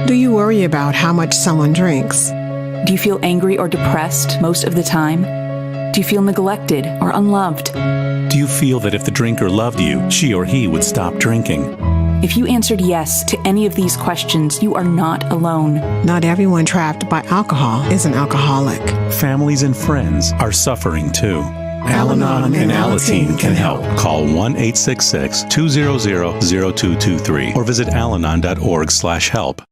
Do you worry about how much someone drinks? Do you feel angry or depressed most of the time? Do you feel neglected or unloved? Do you feel that if the drinker loved you, she or he would stop drinking? If you answered yes to any of these questions, you are not alone. Not everyone trapped by alcohol is an alcoholic. Families and friends are suffering too. Al-Anon and Alateen can help. Call 1-866-200-0223 or visit alanon.org/help.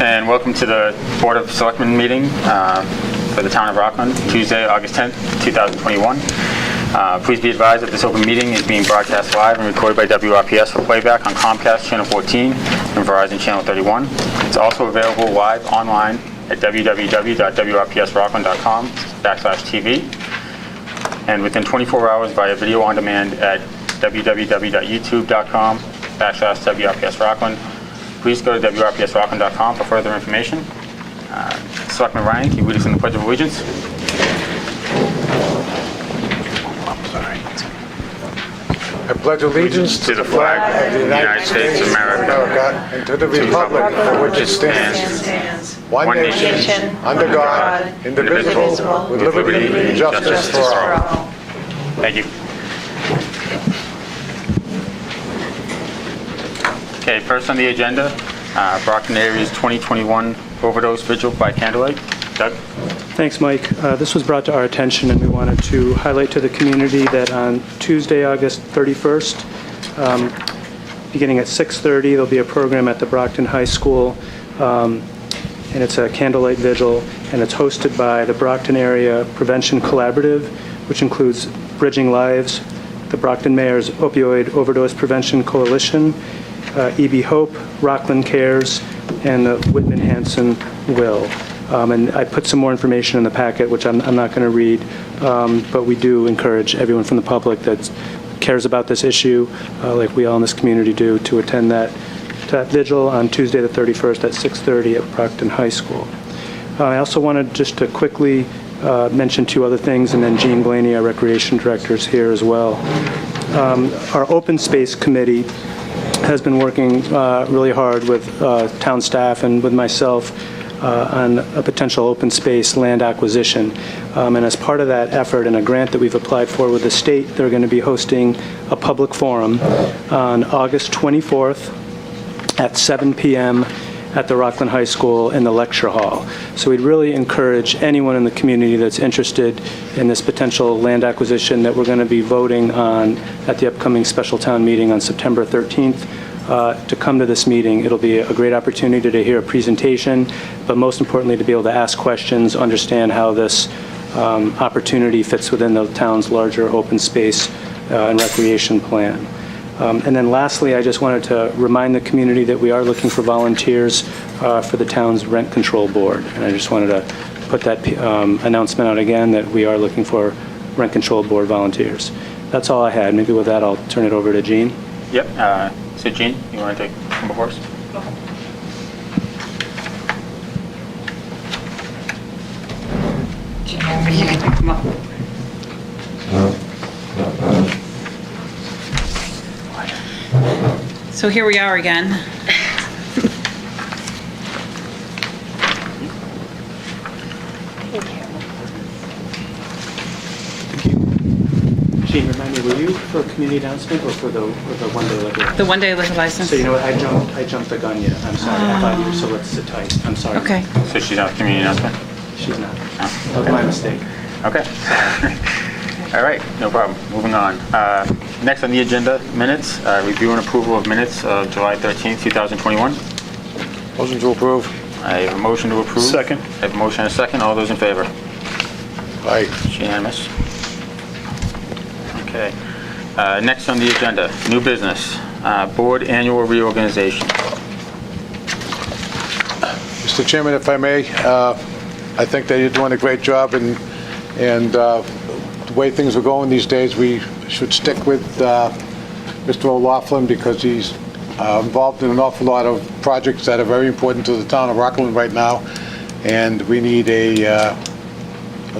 and welcome to the Board of Selectmen meeting for the town of Rockland, Tuesday, August 10th, 2021. Please be advised that this open meeting is being broadcast live and recorded by WRPS for playback on Comcast Channel 14 and Verizon Channel 31. It's also available live online at www.wrpsrockland.com/TV and within 24 hours via video on demand at www.youtube.com/WRPSRockland. Please go to wrpsrockland.com for further information. Selectman Ryan, can you lead us in the Pledge of Allegiance? I pledge allegiance to the flag of the United States of America and to the republic for which it stands, one nation, under God, indivisible, with liberty and justice for all. Thank you. Okay, first on the agenda, Brockton Area's 2021 Overdose Vigil by Candlelight. Doug? Thanks, Mike. This was brought to our attention, and we wanted to highlight to the community that on Tuesday, August 31st, beginning at 6:30, there'll be a program at the Brockton High School, and it's a candlelight vigil, and it's hosted by the Brockton Area Prevention Collaborative, which includes Bridging Lives, the Brockton Mayor's Opioid Overdose Prevention Coalition, EB Hope, Rockland Cares, and the Whitman Hanson Will. And I put some more information in the packet, which I'm not going to read, but we do encourage everyone from the public that cares about this issue, like we all in this community do, to attend that vigil on Tuesday the 31st at 6:30 at Brockton High School. I also wanted just to quickly mention two other things, and then Jean Blaney, our Recreation Director, is here as well. Our Open Space Committee has been working really hard with town staff and with myself on a potential open space land acquisition. And as part of that effort and a grant that we've applied for with the state, they're going to be hosting a public forum on August 24th at 7 p.m. at the Rockland High School in the lecture hall. So we'd really encourage anyone in the community that's interested in this potential land acquisition that we're going to be voting on at the upcoming special town meeting on September 13th to come to this meeting. It'll be a great opportunity to hear a presentation, but most importantly to be able to ask questions, understand how this opportunity fits within the town's larger open space and recreation plan. And then lastly, I just wanted to remind the community that we are looking for volunteers for the town's rent control board. And I just wanted to put that announcement out again, that we are looking for rent control board volunteers. That's all I had. Maybe with that, I'll turn it over to Jean. Yep. So Jean, you want to take some before us? Come up. So here we are again. Jean, remind me, were you for a community announcement or for the one-day liquor? The one-day liquor license. So you know what, I jumped the gun yet. I'm sorry. I thought you were, so let's sit tight. I'm sorry. Okay. So she's not a community announcement? She's not. No. That was my mistake. Okay. All right, no problem. Moving on. Next on the agenda, minutes. Review and approval of minutes of July 13th, 2021. Motion to approve. I have a motion to approve. Second. I have a motion and a second. All those in favor? Aye. It's unanimous. Okay. Next on the agenda, new business. Board annual reorganization. Mr. Chairman, if I may, I think that you're doing a great job, and the way things are going these days, we should stick with Mr. O'Loughlin, because he's involved in an awful lot of projects that are very important to the town of Rockland right now, and we need a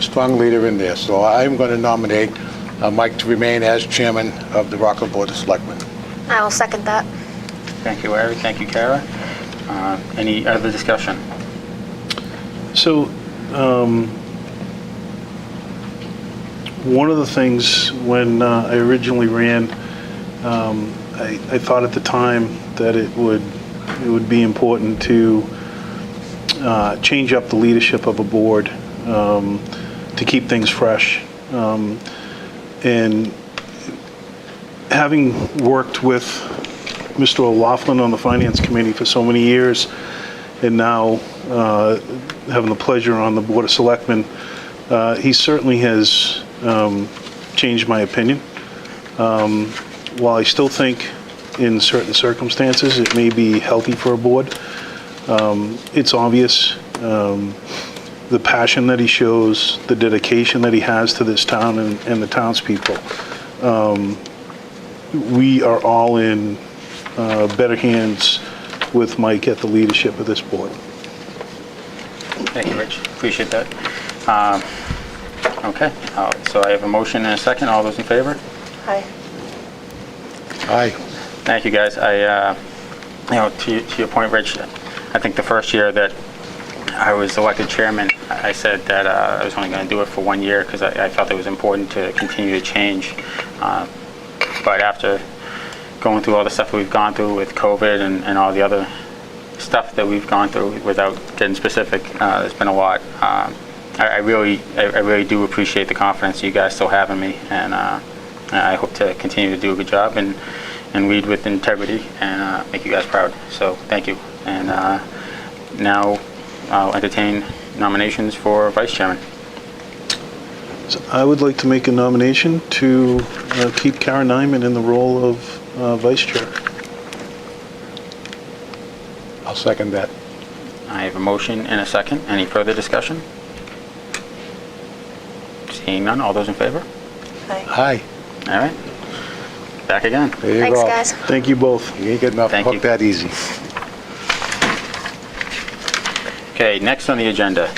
strong leader in there. So I'm going to nominate Mike to remain as chairman of the Rockland Board of Selectmen. I will second that. Thank you, Larry. Thank you, Kara. Any other discussion? So, one of the things when I originally ran, I thought at the time that it would be important to change up the leadership of a board to keep things fresh. And having worked with Mr. O'Loughlin on the Finance Committee for so many years, and now having the pleasure on the Board of Selectmen, he certainly has changed my opinion. While I still think in certain circumstances it may be healthy for a board, it's obvious the passion that he shows, the dedication that he has to this town and the townspeople. We are all in better hands with Mike at the leadership of this board. Thank you, Rich. Appreciate that. Okay, so I have a motion and a second. All those in favor? Aye. Aye. Thank you, guys. To your point, Rich, I think the first year that I was elected chairman, I said that I was only going to do it for 1 year because I felt it was important to continue to change. But after going through all the stuff we've gone through with COVID and all the other stuff that we've gone through, without getting specific, there's been a lot. I really do appreciate the confidence you guys still have in me, and I hope to continue to do a good job and lead with integrity and make you guys proud. So thank you. And now I'll entertain nominations for vice chairman. So I would like to make a nomination to keep Karen Nyman in the role of vice chair. I'll second that. I have a motion and a second. Any further discussion? Seeing none, all those in favor? Aye. Aye. All right. Back again. There you Thanks, go. guys. Thank you both. You ain't getting off the Thank you. hook that easy. Okay, next on the agenda.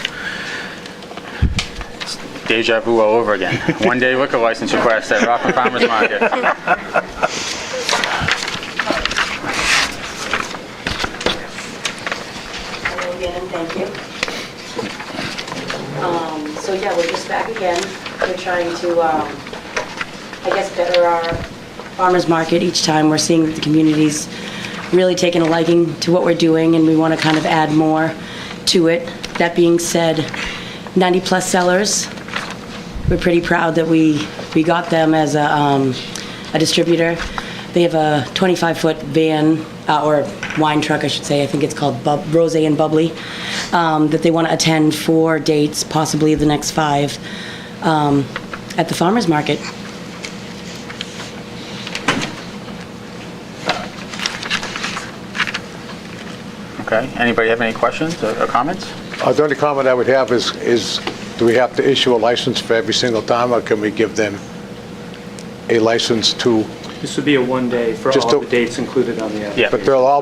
It's deja vu all over again. One-day liquor license request at Rockland Farmers Market. Hello again, thank you. So yeah, we're just back again. We're trying to, I guess, better our farmers market each time. We're seeing that the community's really taking a liking to what we're doing, and we want to kind of add more to it. That being said, 90-plus sellers. We're pretty proud that we got them as a distributor. They have a 25-foot van, or wine truck, I should say. I think it's called Rosé and Bubbly, that they want to attend 4 dates, possibly the next 5, at the farmers market. Okay, anybody have any questions or comments? The only comment I would have is do we have to issue a license for every single time, or can we give them a license to, This would be a one-day for Just all to- the dates included on the Yeah. application. but they'll all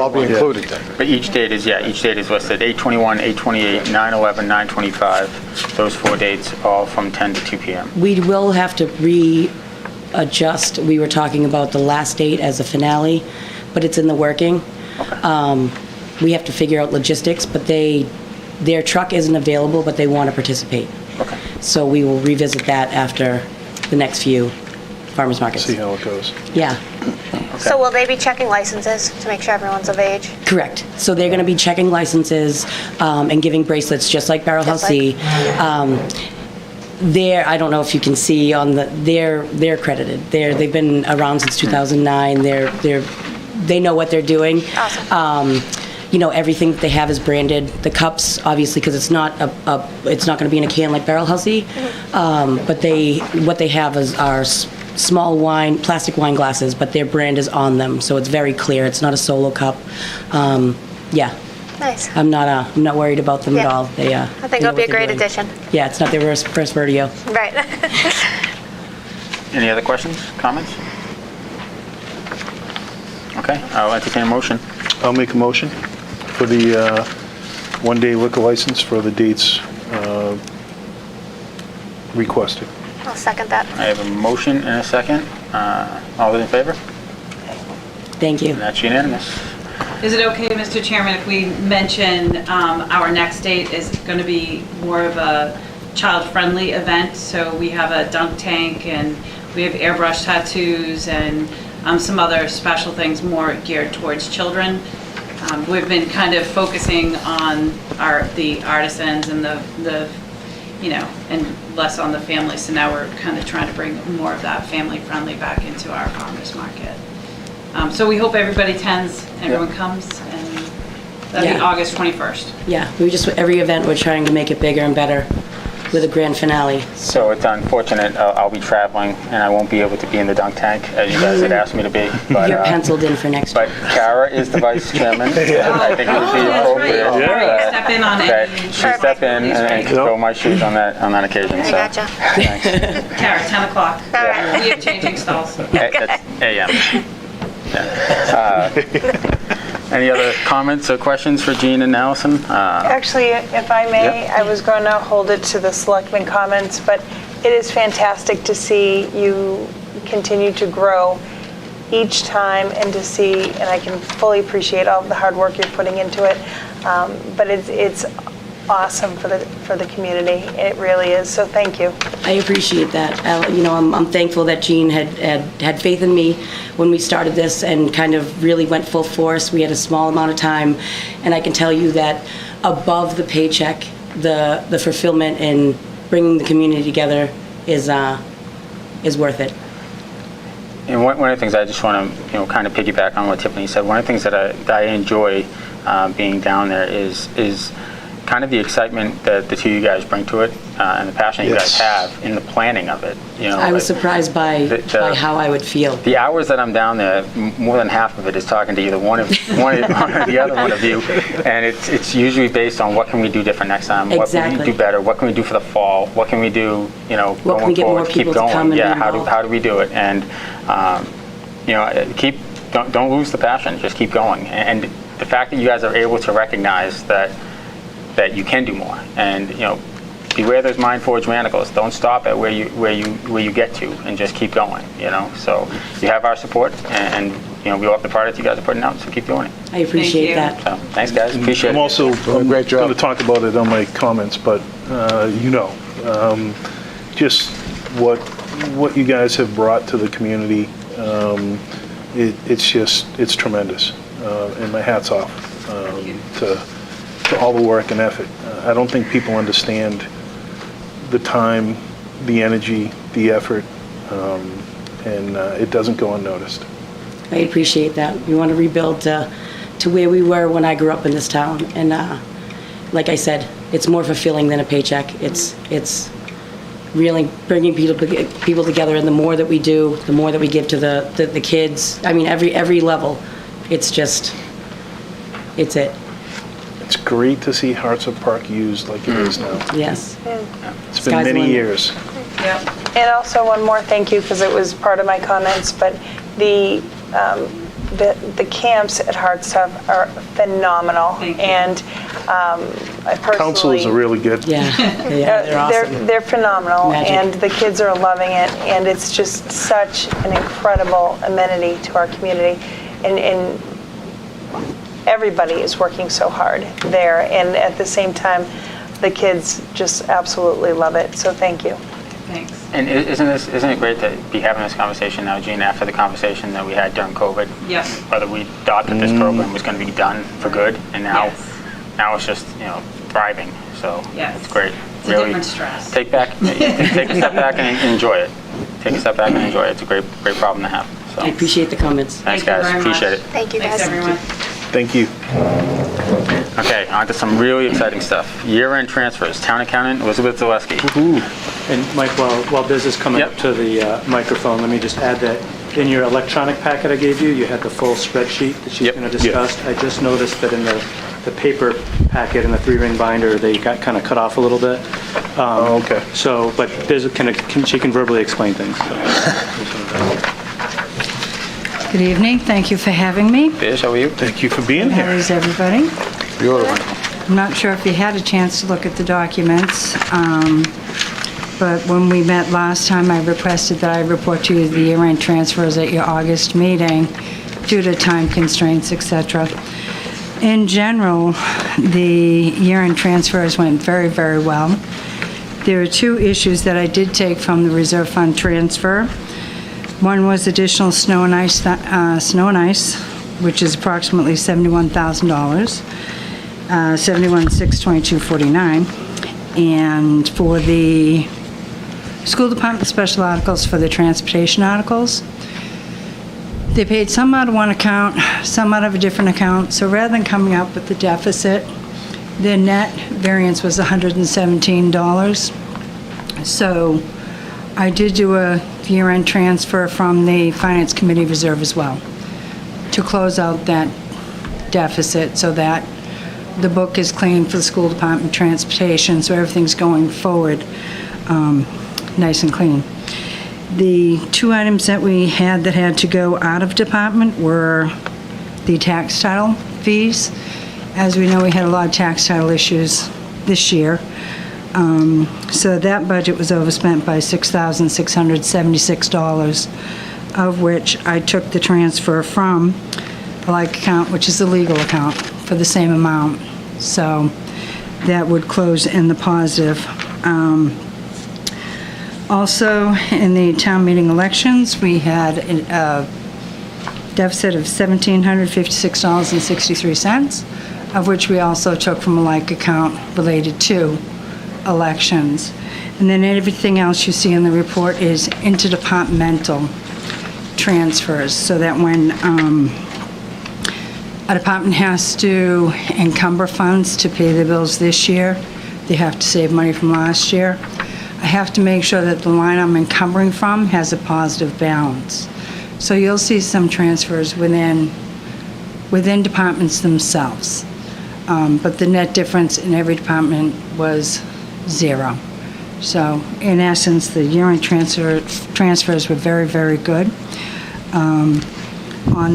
be included then? But each date is listed, 8/21, 8/28, 9/11, 9/25. Those 4 dates, all from 10 to 2 p.m. We will have to readjust. We were talking about the last date as a finale, but it's in the working. We have to figure out logistics, but their truck isn't available, but they want to participate. Okay. So we will revisit that after the next few farmers markets. See how it goes. Yeah, So will they be checking licenses to make sure everyone's of age? correct. So they're going to be checking licenses and giving bracelets, just like Barrel House Just C. There, I don't know if you can see on they're accredited. They've been around since 2009. They know what they're doing. Awesome. Everything that they have is branded. The cups, obviously, because it's not it's not going to be in a can like Barrel Housey. But what they have are small plastic wine glasses, but their brand is on them, so it's very clear. It's not a solo cup. Yeah, Nice. I'm not worried about them at Yeah. all. They I think it'll be a great addition. Yeah, it's not their first rodeo. Right. Any other questions, comments? Okay, I'll entertain a motion. I'll make a motion for the one-day liquor license for the dates requested. I'll second that. I have a motion and a second. All those in favor? Thank you. And that's unanimous. Is it okay, Mr. Chairman, if we mention our next date is going to be more of a child-friendly event? So we have a dunk tank, and we have airbrush tattoos, and some other special things more geared towards children. We've been kind of focusing on the artisans and the and less on the family. So now we're kind of trying to bring more of that family-friendly back into our farmers market. So we hope everybody attends, everyone comes, and That'd be Yeah. August 21st. Yeah, every event, we're trying to make it bigger and better with a grand finale. So it's unfortunate, I'll be traveling and I won't be able to be in the dunk tank as you guys had asked me to be. But, You're penciled in for next year. But Kara is the vice chairman. I think it would be That's right. appropriate. Kara, step in on That it. she step in and fill my shoes on that occasion. I So. gotcha. Thanks. Kara, 10 o'clock. All right. We have changing stalls. That's AM. Yeah. Any other comments or questions for Jean and Allison? Actually, if I may, Yep. I was going to hold it to the selectmen comments, but it is fantastic to see you continue to grow each time and to see, and I can fully appreciate all of the hard work you're putting into it, but it's awesome for the community. It really is, so thank you. I appreciate that. I'm thankful that Jean had faith in me when we started this and kind of really went full force. We had a small amount of time, and I can tell you that above the paycheck, the fulfillment in bringing the community together is worth it. And one of the things I just want to, kind of piggyback on what Tiffany said. One of the things that I enjoy being down there is kind of the excitement that the two of you guys bring to it, and the passion you guys have in the planning of it. I was surprised by how I would feel. The hours that I'm down there, more than half of it is talking to either one or the other one of you, and it's usually based on what can we do different next time, what can we do better, what can we do for the fall, what can we do, what can we going get more forward, keep people to going. come and Yeah, be how involved? do we do it? And don't lose the passion, just keep going. And the fact that you guys are able to recognize that you can do more, and beware those mind forged manacles. Don't stop at where you get to, and just keep going. So you have our support, and we love the product you guys are putting out. So keep doing it. I appreciate that. So thanks, guys. Appreciate I'm it. also great job. going to talk about it on my comments, but just what you guys have brought to the community. It's tremendous, and my hat's off to all the work and effort. I don't think people understand the time, the energy, the effort, and it doesn't go unnoticed. I appreciate that. We want to rebuild to where we were when I grew up in this town, and like I said, it's more fulfilling than a paycheck. It's really bringing people together, and the more that we do, the more that we give to the kids. I mean, every level. It's it. It's great to see Hearts of Park used like it is now. Yes. It's been many years. Yep. And also one more thank you, because it was part of my comments, but the camps at Heartstop are phenomenal. Thank you. And I personally... Counselors are really good. Yeah, they're awesome. They're phenomenal, Magic. and the kids are loving it, and it's just such an incredible amenity to our community. And everybody is working so hard there, and at the same time, the kids just absolutely love it. So thank you. Thanks. And isn't it great to be having this conversation now, Gene, after the conversation that we had during COVID? Yes. Whether we thought that this program was going to be done for good, and now it's just thriving. So Yes. it's great. It's a different stress. Take a step back and enjoy it. Take a step back and enjoy it. It's a great problem to have. So I appreciate the comments. thanks, Thank you guys. very Appreciate much. it. Thank you, guys. Thanks, everyone. Thank you. Okay, on to some really exciting stuff. Year-end transfers. Town accountant Elizabeth Zaleski. And Mike, while Biz is coming Yep. up to the microphone, let me just add that in your electronic packet I gave you had the full spreadsheet that she's Yep. going to discuss. I just noticed that in the paper packet in the 3-ring binder, they got kind of cut off a little bit. Okay. So, but Biz she can verbally explain things. Good evening. Thank you for having me. Biz, how are you? Thank you for being How here. is everybody? Beautiful. I'm not sure if you had a chance to look at the documents, but when we met last time, I requested that I report to you the year-end transfers at your August meeting due to time constraints, etc. In general, the year-end transfers went very, very well. There are 2 issues that I did take from the reserve fund transfer. One was additional snow and ice, which is approximately $71,000, $71,622.49, and for the school department special articles for the transportation articles. They paid some out of one account, some out of a different account. So rather than coming up with the deficit, their net variance was $117. So I did do a year-end transfer from the Finance Committee reserve as well to close out that deficit so that the book is clean for the school department transportation, so everything's going forward nice and clean. The two items that we had that had to go out of department were the tax title fees. As we know, we had a lot of tax title issues this year. So that budget was overspent by $6,676, of which I took the transfer from a like account, which is the legal account, for the same amount. So that would close in the positive. Also, in the town meeting elections, we had a deficit of $1,756.63, of which we also took from a like account related to elections. And then everything else you see in the report is interdepartmental transfers, so that when a department has to encumber funds to pay the bills this year, they have to save money from last year. I have to make sure that the line I'm encumbering from has a positive balance. So you'll see some transfers within departments themselves. But the net difference in every department was zero. So in essence, the year-end transfers were very, very good. On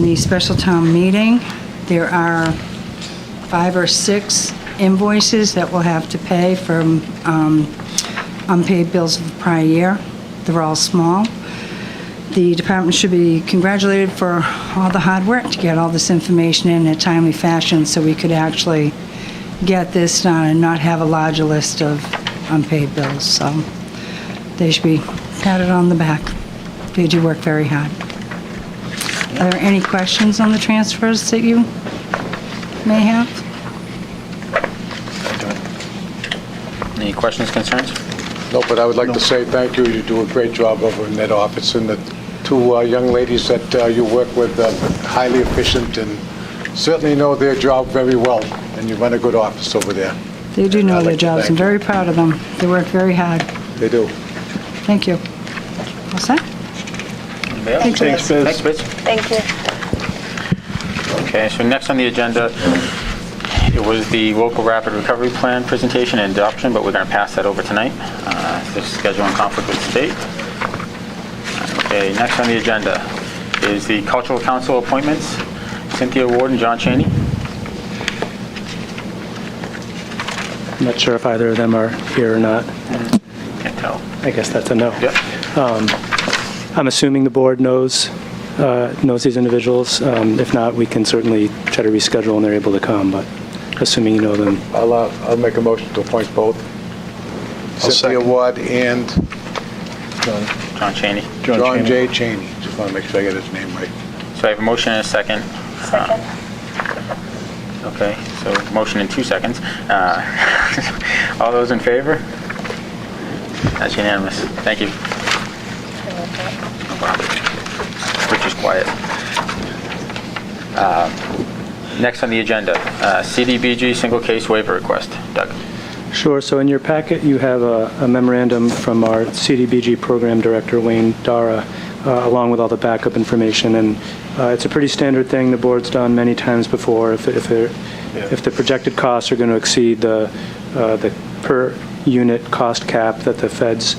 the special town meeting, there are 5 or 6 invoices that we'll have to pay from unpaid bills of the prior year. They're all small. The department should be congratulated for all the hard work to get all this information in a timely fashion so we could actually get this done and not have a larger list of unpaid bills. So they should be patted on the back. They do work very hard. Are there any questions on the transfers that you may have? Any questions, concerns? No, but I would like to say thank you. You do a great job over in that office, and the two young ladies that you work with are highly efficient and certainly know their job very well, and you run a good office over there. They do know their jobs. I'm very proud of them. They work very hard. They do. Thank you. All set? Anybody else? Thanks, Biz. Thanks, Biz. Thank you. Okay, so next on the agenda, it was the local rapid recovery plan presentation and adoption, but we're going to pass that over tonight. This is scheduling conflict with the state. Okay, next on the agenda is the cultural council appointments. Cynthia Ward and John Cheney. I'm not sure if either of them are here or not. Can't tell. I guess that's a no. Yep. I'm assuming the board knows these individuals. If not, we can certainly try to reschedule and they're able to come, but assuming you know them. I'll make a motion to appoint both. Cynthia Ward and John Cheney. John J. Cheney. Just want to make sure I get his name right. So I have a motion and a second. Second. Okay, so motion in 2 seconds. All those in favor? That's unanimous. Thank you. No problem. Rich is quiet. Next on the agenda, CDBG single case waiver request. Doug. Sure. So in your packet, you have a memorandum from our CDBG program director, Wayne Dara, along with all the backup information. And it's a pretty standard thing the board's done many times before. If the projected costs are going to exceed the per unit cost cap that the feds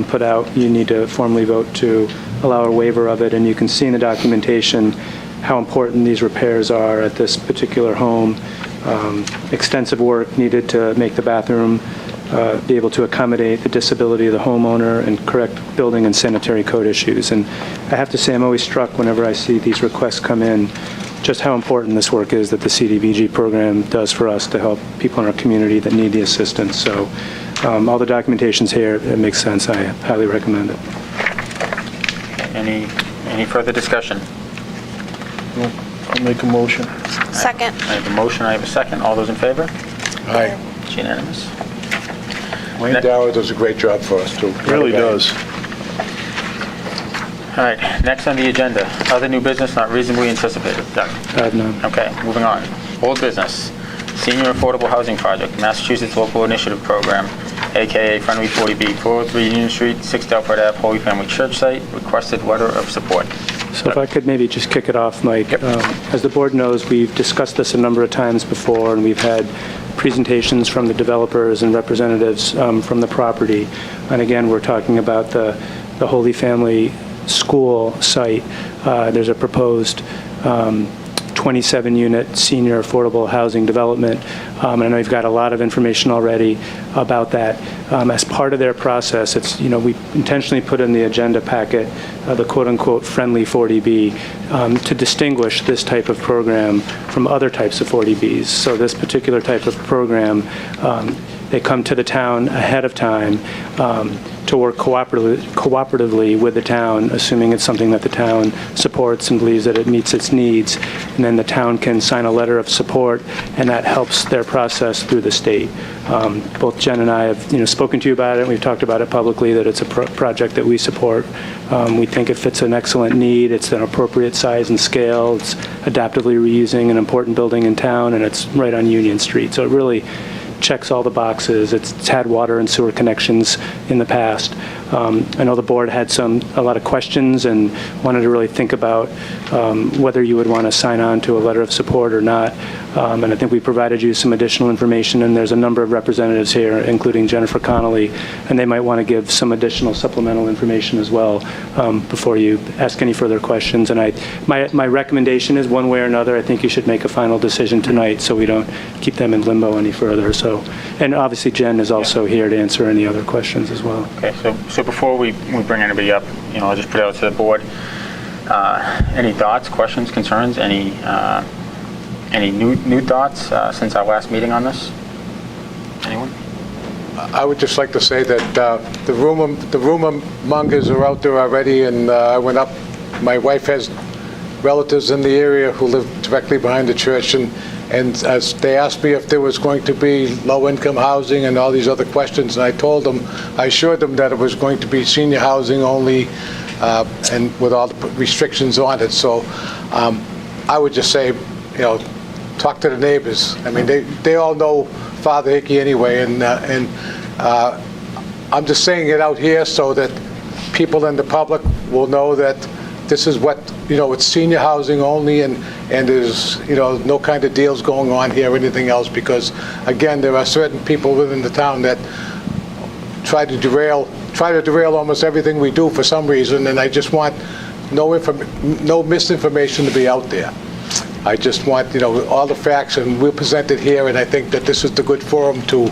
put out, you need to formally vote to allow a waiver of it. And you can see in the documentation how important these repairs are at this particular home. Extensive work needed to make the bathroom be able to accommodate the disability of the homeowner and correct building and sanitary code issues. And I have to say, I'm always struck whenever I see these requests come in, just how important this work is that the CDBG program does for us to help people in our community that need the assistance. So all the documentation's here. It makes sense. I highly recommend it. Any further discussion? I'll make a motion. Second. I have a motion, I have a second. All those in favor? Aye. It's unanimous. Wayne Dara does a great job for us, too. Really does. All right, next on the agenda, other new business not reasonably anticipated. Doug? I have none. Okay, moving on. Old business, Senior Affordable Housing Project, Massachusetts Local Initiative Program, AKA Friendly 40B, 403 Union Street, 6 Delport Ave, Holy Family Church site, requested letter of support. So if I could maybe just kick it off, Mike. As the board knows, we've discussed this a number of times before, and we've had presentations from the developers and representatives from the property. And again, we're talking about the Holy Family School site. There's a proposed 27-unit senior affordable housing development. And I know you've got a lot of information already about that. As part of their process, it's, we intentionally put in the agenda packet the quote-unquote friendly 40B to distinguish this type of program from other types of 40Bs. So this particular type of program, they come to the town ahead of time to work cooperatively with the town, assuming it's something that the town supports and believes that it meets its needs. And then the town can sign a letter of support, and that helps their process through the state. Both Jen and I have spoken to you about it, and we've talked about it publicly, that it's a project that we support. We think it fits an excellent need. It's an appropriate size and scale. It's adaptively reusing an important building in town, and it's right on Union Street. So it really checks all the boxes. It's had water and sewer connections in the past. I know the board had a lot of questions and wanted to really think about whether you would want to sign on to a letter of support or not. And I think we provided you some additional information, and there's a number of representatives here, including Jennifer Connolly, and they might want to give some additional supplemental information as well before you ask any further questions. And my recommendation is, one way or another, I think you should make a final decision tonight so we don't keep them in limbo any further. So, and obviously Jen is also here to answer any other questions as well. Okay, so before we bring anybody up, I'll just put it out to the board. Any thoughts, questions, concerns, any new thoughts since our last meeting on this? Anyone? I would just like to say that the rumor mongers are out there already, and I went up. My wife has relatives in the area who live directly behind the church, and as they asked me if there was going to be low-income housing and all these other questions, and I assured them that it was going to be senior housing only, and with all the restrictions on it. So I would just say, talk to the neighbors. I mean, they all know Father Hickey anyway, and I'm just saying it out here so that people in the public will know that this is what, it's senior housing only, and there's, no kind of deals going on here or anything else, because, again, there are certain people within the town that try to derail almost everything we do for some reason, and I just want no misinformation to be out there. I just want, all the facts, and we'll present it here, and I think that this is the good forum to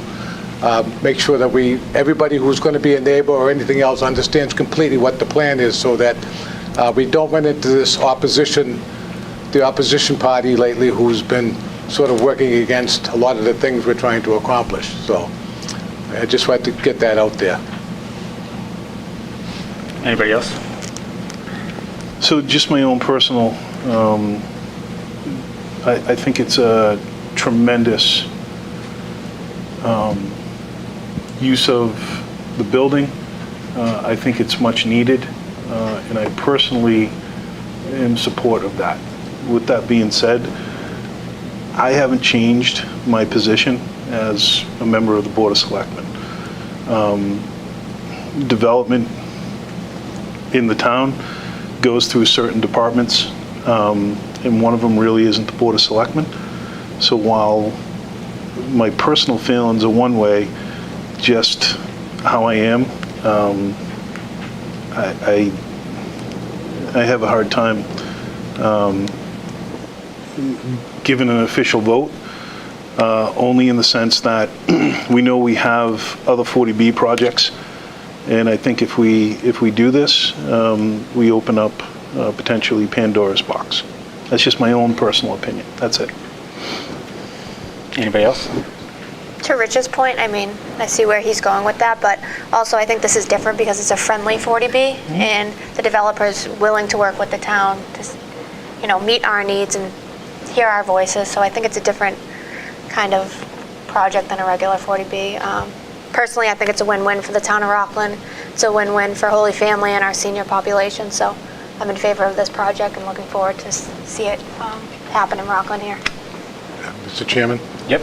make sure that everybody who's going to be a neighbor or anything else understands completely what the plan is, so that we don't run into this the opposition party lately, who's been sort of working against a lot of the things we're trying to accomplish. So I just want to get that out there. Anybody else? So just my own personal, I think it's a tremendous use of the building. I think it's much needed, and I personally am in support of that. With that being said, I haven't changed my position as a member of the Board of Selectmen. Development in the town goes through certain departments, and one of them really isn't the Board of Selectmen. So while my personal feelings are one way, just how I am, I have a hard time giving an official vote, only in the sense that we know we have other 40B projects, and I think if we do this, we open up potentially Pandora's box. That's just my own personal opinion. That's it. Anybody else? To Rich's point, I mean, I see where he's going with that, but also I think this is different because it's a friendly 40B, and the developer's willing to work with the town to, meet our needs and hear our voices. So I think it's a different kind of project than a regular 40B. Personally, I think it's a win-win for the town of Rockland. It's a win-win for Holy Family and our senior population. So I'm in favor of this project and looking forward to see it happen in Rockland here. Mr. Chairman? Yep.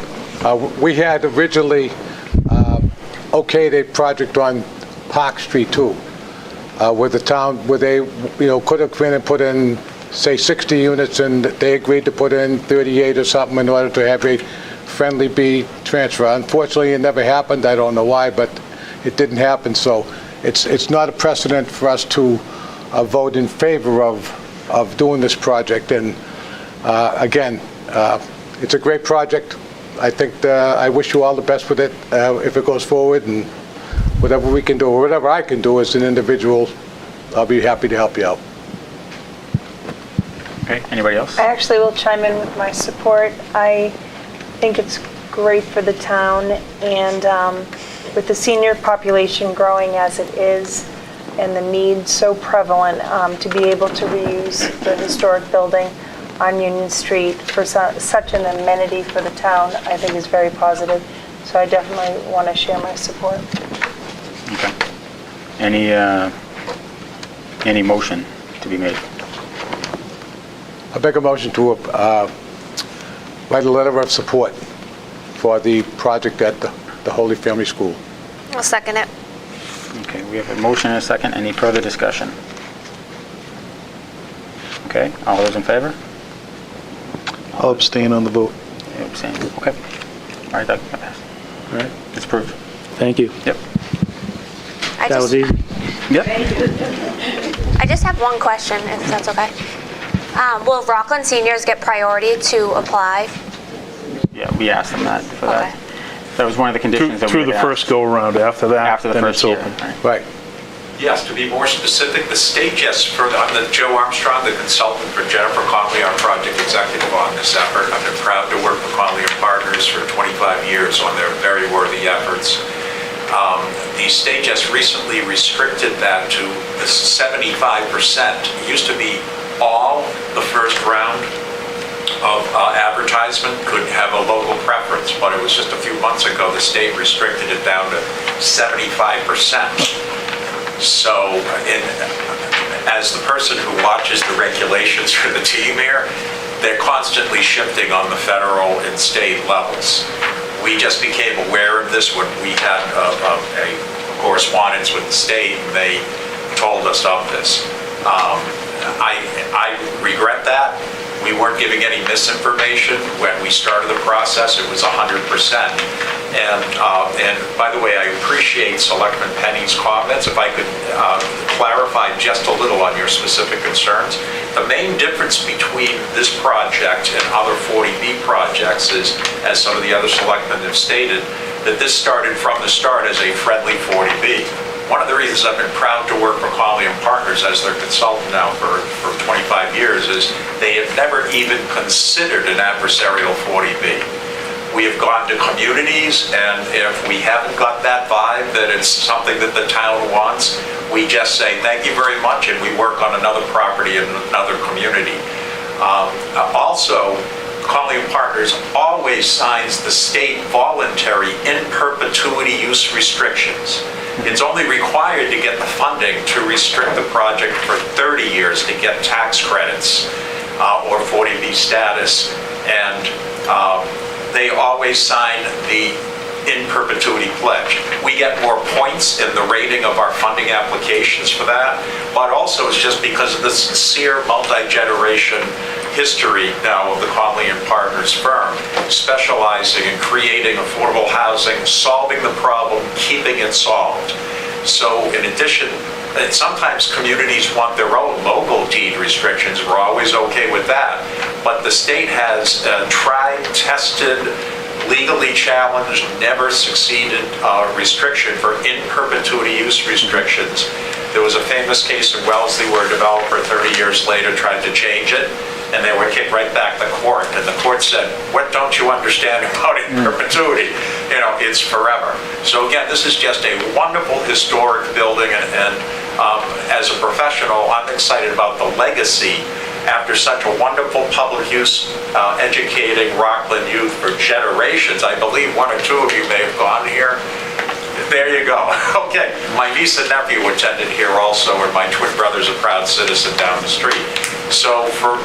We had originally okayed a project on Park Street too, where the town, where they, could have been and put in, say, 60 units, and they agreed to put in 38 or something in order to have a friendly bee transfer. Unfortunately, it never happened. I don't know why, but it didn't happen. So it's not a precedent for us to vote in favor of doing this project. And again, it's a great project. I think I wish you all the best with it if it goes forward, and whatever we can do, or whatever I can do as an individual, I'll be happy to help you out. Okay, anybody else? I actually will chime in with my support. I think it's great for the town, and with the senior population growing as it is, and the need so prevalent, to be able to reuse the historic building on Union Street for such an amenity for the town, I think is very positive. So I definitely want to share my support. Okay. Any motion to be made? I make a motion to write a letter of support for the project at the Holy Family School. I'll second it. Okay, we have a motion and a second. Any further discussion? Okay, all those in favor? I'll abstain on the vote. You abstain. Okay. All right, that passed. All right. It's approved. Thank you. Yep. That was easy. Yep. I just have one question, if that's okay. Will Rockland seniors get priority to apply? Yeah, we asked them that for Okay. that. That was one of the conditions that we Through the had first asked. go-around. After that, After the then first it's year. open. Right. Yes, to be more specific, the state just, I'm the Joe Armstrong, the consultant for Jennifer Conley, our project executive on this effort. I've been proud to work with Conley and Partners for 25 years on their very worthy efforts. The state just recently restricted that to 75%. It used to be all the first round of advertisement could have a local preference, but it was just a few months ago the state restricted it down to 75%. So, as the person who watches the regulations for the team here, they're constantly shifting on the federal and state levels. We just became aware of this when we had a correspondence with the state, and they told us of this. I regret that. We weren't giving any misinformation when we started the process. It was 100%. And by the way, I appreciate Selectman Penny's comments. If I could clarify just a little on your specific concerns. The main difference between this project and other 40B projects is, as some of the other selectmen have stated, that this started from the start as a friendly 40B. One of the reasons I've been proud to work for Conley and Partners as their consultant now for 25 years is they have never even considered an adversarial 40B. We have gone to communities, and if we haven't got that vibe that it's something that the town wants, we just say thank you very much, and we work on another property in another community. Also, Conley and Partners always signs the state voluntary in perpetuity use restrictions. It's only required to get the funding to restrict the project for 30 years to get tax credits or 40B status, and they always sign the in perpetuity pledge. We get more points in the rating of our funding applications for that, but also it's just because of the sincere multi-generation history now of the Conley and Partners firm, specializing in creating affordable housing, solving the problem, keeping it solved. So in addition, and sometimes communities want their own local deed restrictions. We're always okay with that. But the state has tried, tested, legally challenged, never succeeded restriction for in perpetuity use restrictions. There was a famous case in Wellesley where a developer 30 years later tried to change it, and they were kicked right back to court. And the court said, what don't you understand about in perpetuity? You know, it's forever. So again, this is just a wonderful historic building, and as a professional, I'm excited about the legacy after such a wonderful public use, educating Rockland youth for generations. I believe one or two of you may have gone here. There you go. Okay. My niece and nephew attended here also, and my twin brother's a proud citizen down the street. So for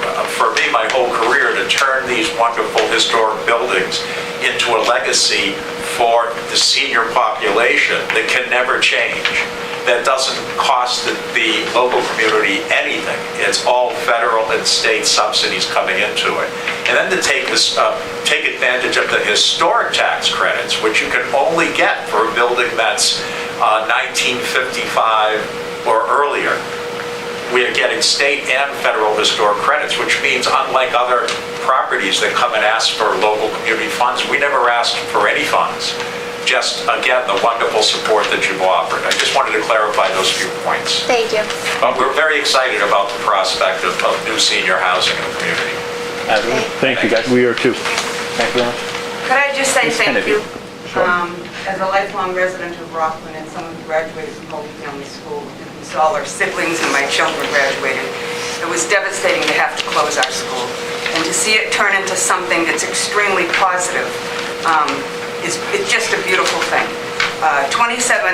me, my whole career, to turn these wonderful historic buildings into a legacy for the senior population that can never change, that doesn't cost the local community anything. It's all federal and state subsidies coming into it. And then to take advantage of the historic tax credits, which you can only get for a building that's 1955 or earlier. We are getting state and federal historic credits, which means unlike other properties that come and ask for local community funds, we never asked for any funds. Just, again, the wonderful support that you've offered. I just wanted to clarify those few points. Thank you. But we're very excited about the prospect of new senior housing in the community. Thank you, guys. We are too. Thank you very much. Could I just say Ms. thank Kennedy. you? As a lifelong resident of Rockland and someone who graduated from Holy Family School, and who saw our siblings and my children graduated, it was devastating to have to close our school. And to see it turn into something that's extremely positive, it's just a beautiful thing. 27,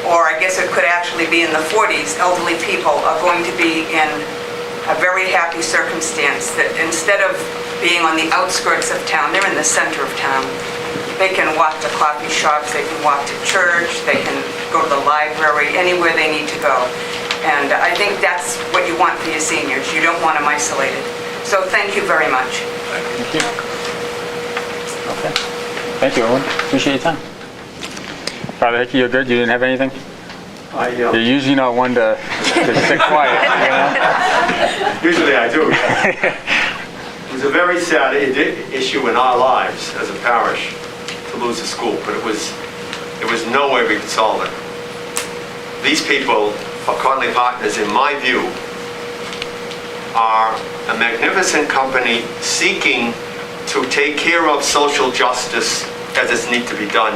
or I guess it could actually be in the 40s, elderly people are going to be in a very happy circumstance that instead of being on the outskirts of town, they're in the center of town. They can walk to coffee shops, they can walk to church, they can go to the library, anywhere they need to go. And I think that's what you want for your seniors. You don't want them isolated. So thank you very much. Thank you. Okay. Thank you, everyone. Appreciate your time. Father Hickey, you're good? You didn't have anything? You're usually not one to sit quiet, you know? Usually I do. It was a very sad issue in our lives as a parish to lose a school, but it was no way we could solve it. These people, Conley Partners, in my view, are a magnificent company seeking to take care of social justice as it's need to be done.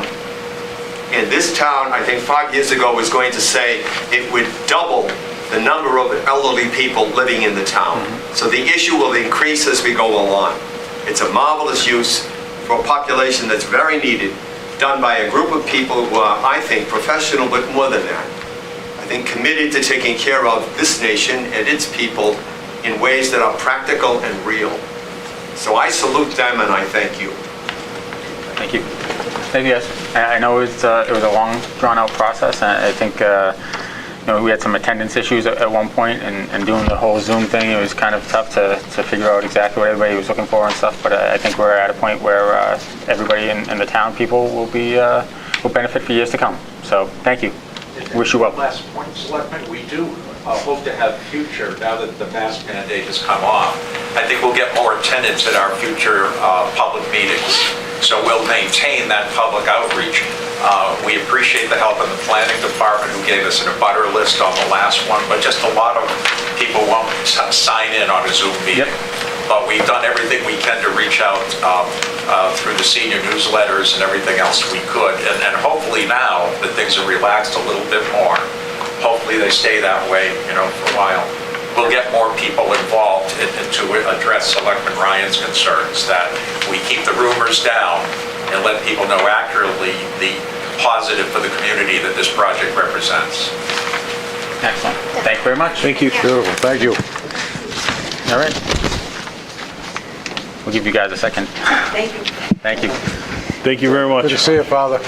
And this town, I think 5 years ago, was going to say it would double the number of elderly people living in the town. So the issue will increase as we go along. It's a marvelous use for a population that's very needed, done by a group of people who are, I think, professional, but more than that. I think committed to taking care of this nation and its people in ways that are practical and real. So I salute them and I thank you. Thank you. Thank you, guys. I know it was a long, drawn-out process, and I think we had some attendance issues at one point, and doing the whole Zoom thing, it was kind of tough to figure out exactly what everybody was looking for and stuff. But I think we're at a point where everybody in the town, people will benefit for years to come. So thank you. Wish you well. Last point, Selectman, we do hope to have future, now that the mask mandate has come off, I think we'll get more attendance at our future public meetings. So we'll maintain that public outreach. We appreciate the help of the planning department who gave us an abutter list on the last one, but just a lot of people won't sign in on a Zoom meeting. But we've done everything we can to reach out through the senior newsletters and everything else we could. And hopefully now that things are relaxed a little bit more, hopefully they stay that way, for a while. We'll get more people involved to address Selectman Ryan's concerns, that we keep the rumors down and let people know accurately the positive for the community that this project represents. Excellent. Thank you very much. Thank you. Beautiful. Thank you. All right. We'll give you guys a second. Thank you. Thank you. Thank you very much. Good to see you, Father.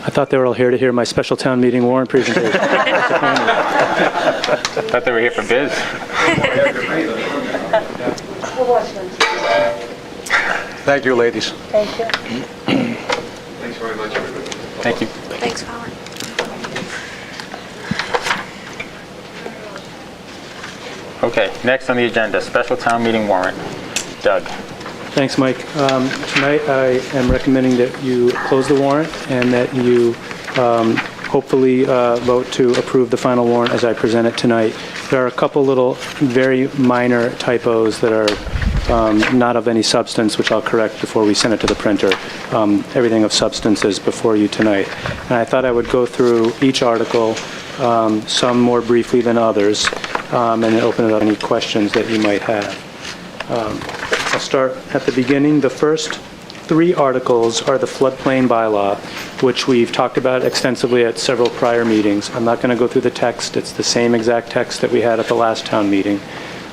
I thought they were all here to hear my special town meeting warrant presentation. Thought they were here for biz. Thank you, ladies. Thank you. Thanks very much, everybody. Thank you. Thanks, Colin. Okay, next on the agenda, special town meeting warrant. Doug. Thanks, Mike. Tonight, I am recommending that you close the warrant and that you hopefully vote to approve the final warrant as I present it tonight. There are a couple little very minor typos that are not of any substance, which I'll correct before we send it to the printer. Everything of substance is before you tonight. And I thought I would go through each article, some more briefly than others, and then open it up to any questions that you might have. I'll start at the beginning. The first three articles are the floodplain bylaw, which we've talked about extensively at several prior meetings. I'm not going to go through the text. It's the same exact text that we had at the last town meeting.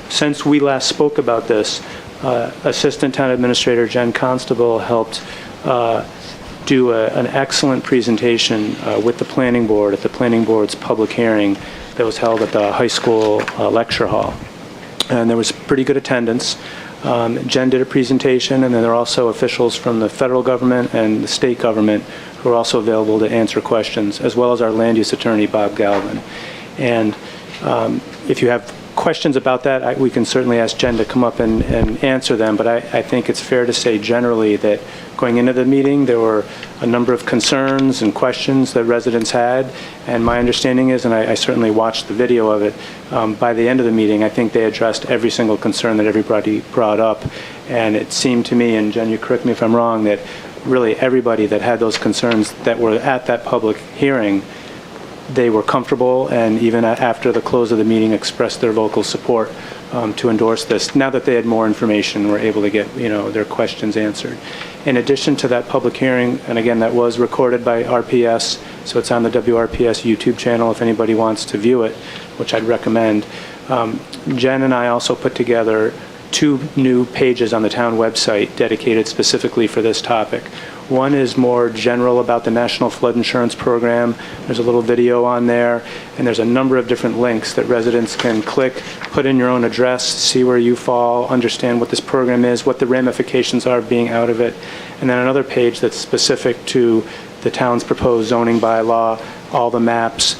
Since we last spoke about this, Assistant Town Administrator Jen Constable helped do an excellent presentation with the Planning Board at the Planning Board's public hearing that was held at the high school lecture hall. And there was pretty good attendance. Jen did a presentation, and then there are also officials from the federal government and the state government who are also available to answer questions, as well as our land use attorney, Bob Galvin. And if you have questions about that, we can certainly ask Jen to come up and answer them, but I think it's fair to say generally that going into the meeting, there were a number of concerns and questions that residents had, and my understanding is, and I certainly watched the video of it, by the end of the meeting, I think they addressed every single concern that everybody brought up, and it seemed to me, and Jen, you correct me if I'm wrong, that really everybody that had those concerns that were at that public hearing, they were comfortable, and even after the close of the meeting expressed their vocal support to endorse this. Now that they had more information, were able to get their questions answered. In addition to that public hearing, and again, that was recorded by RPS, so it's on the WRPS YouTube channel if anybody wants to view it, which I'd recommend. Jen and I also put together 2 new pages on the town website dedicated specifically for this topic. One is more general about the National Flood Insurance Program. There's a little video on there, and there's a number of different links that residents can click, put in your own address, see where you fall, understand what this program is, what the ramifications are of being out of it. And then another page that's specific to the town's proposed zoning bylaw, all the maps.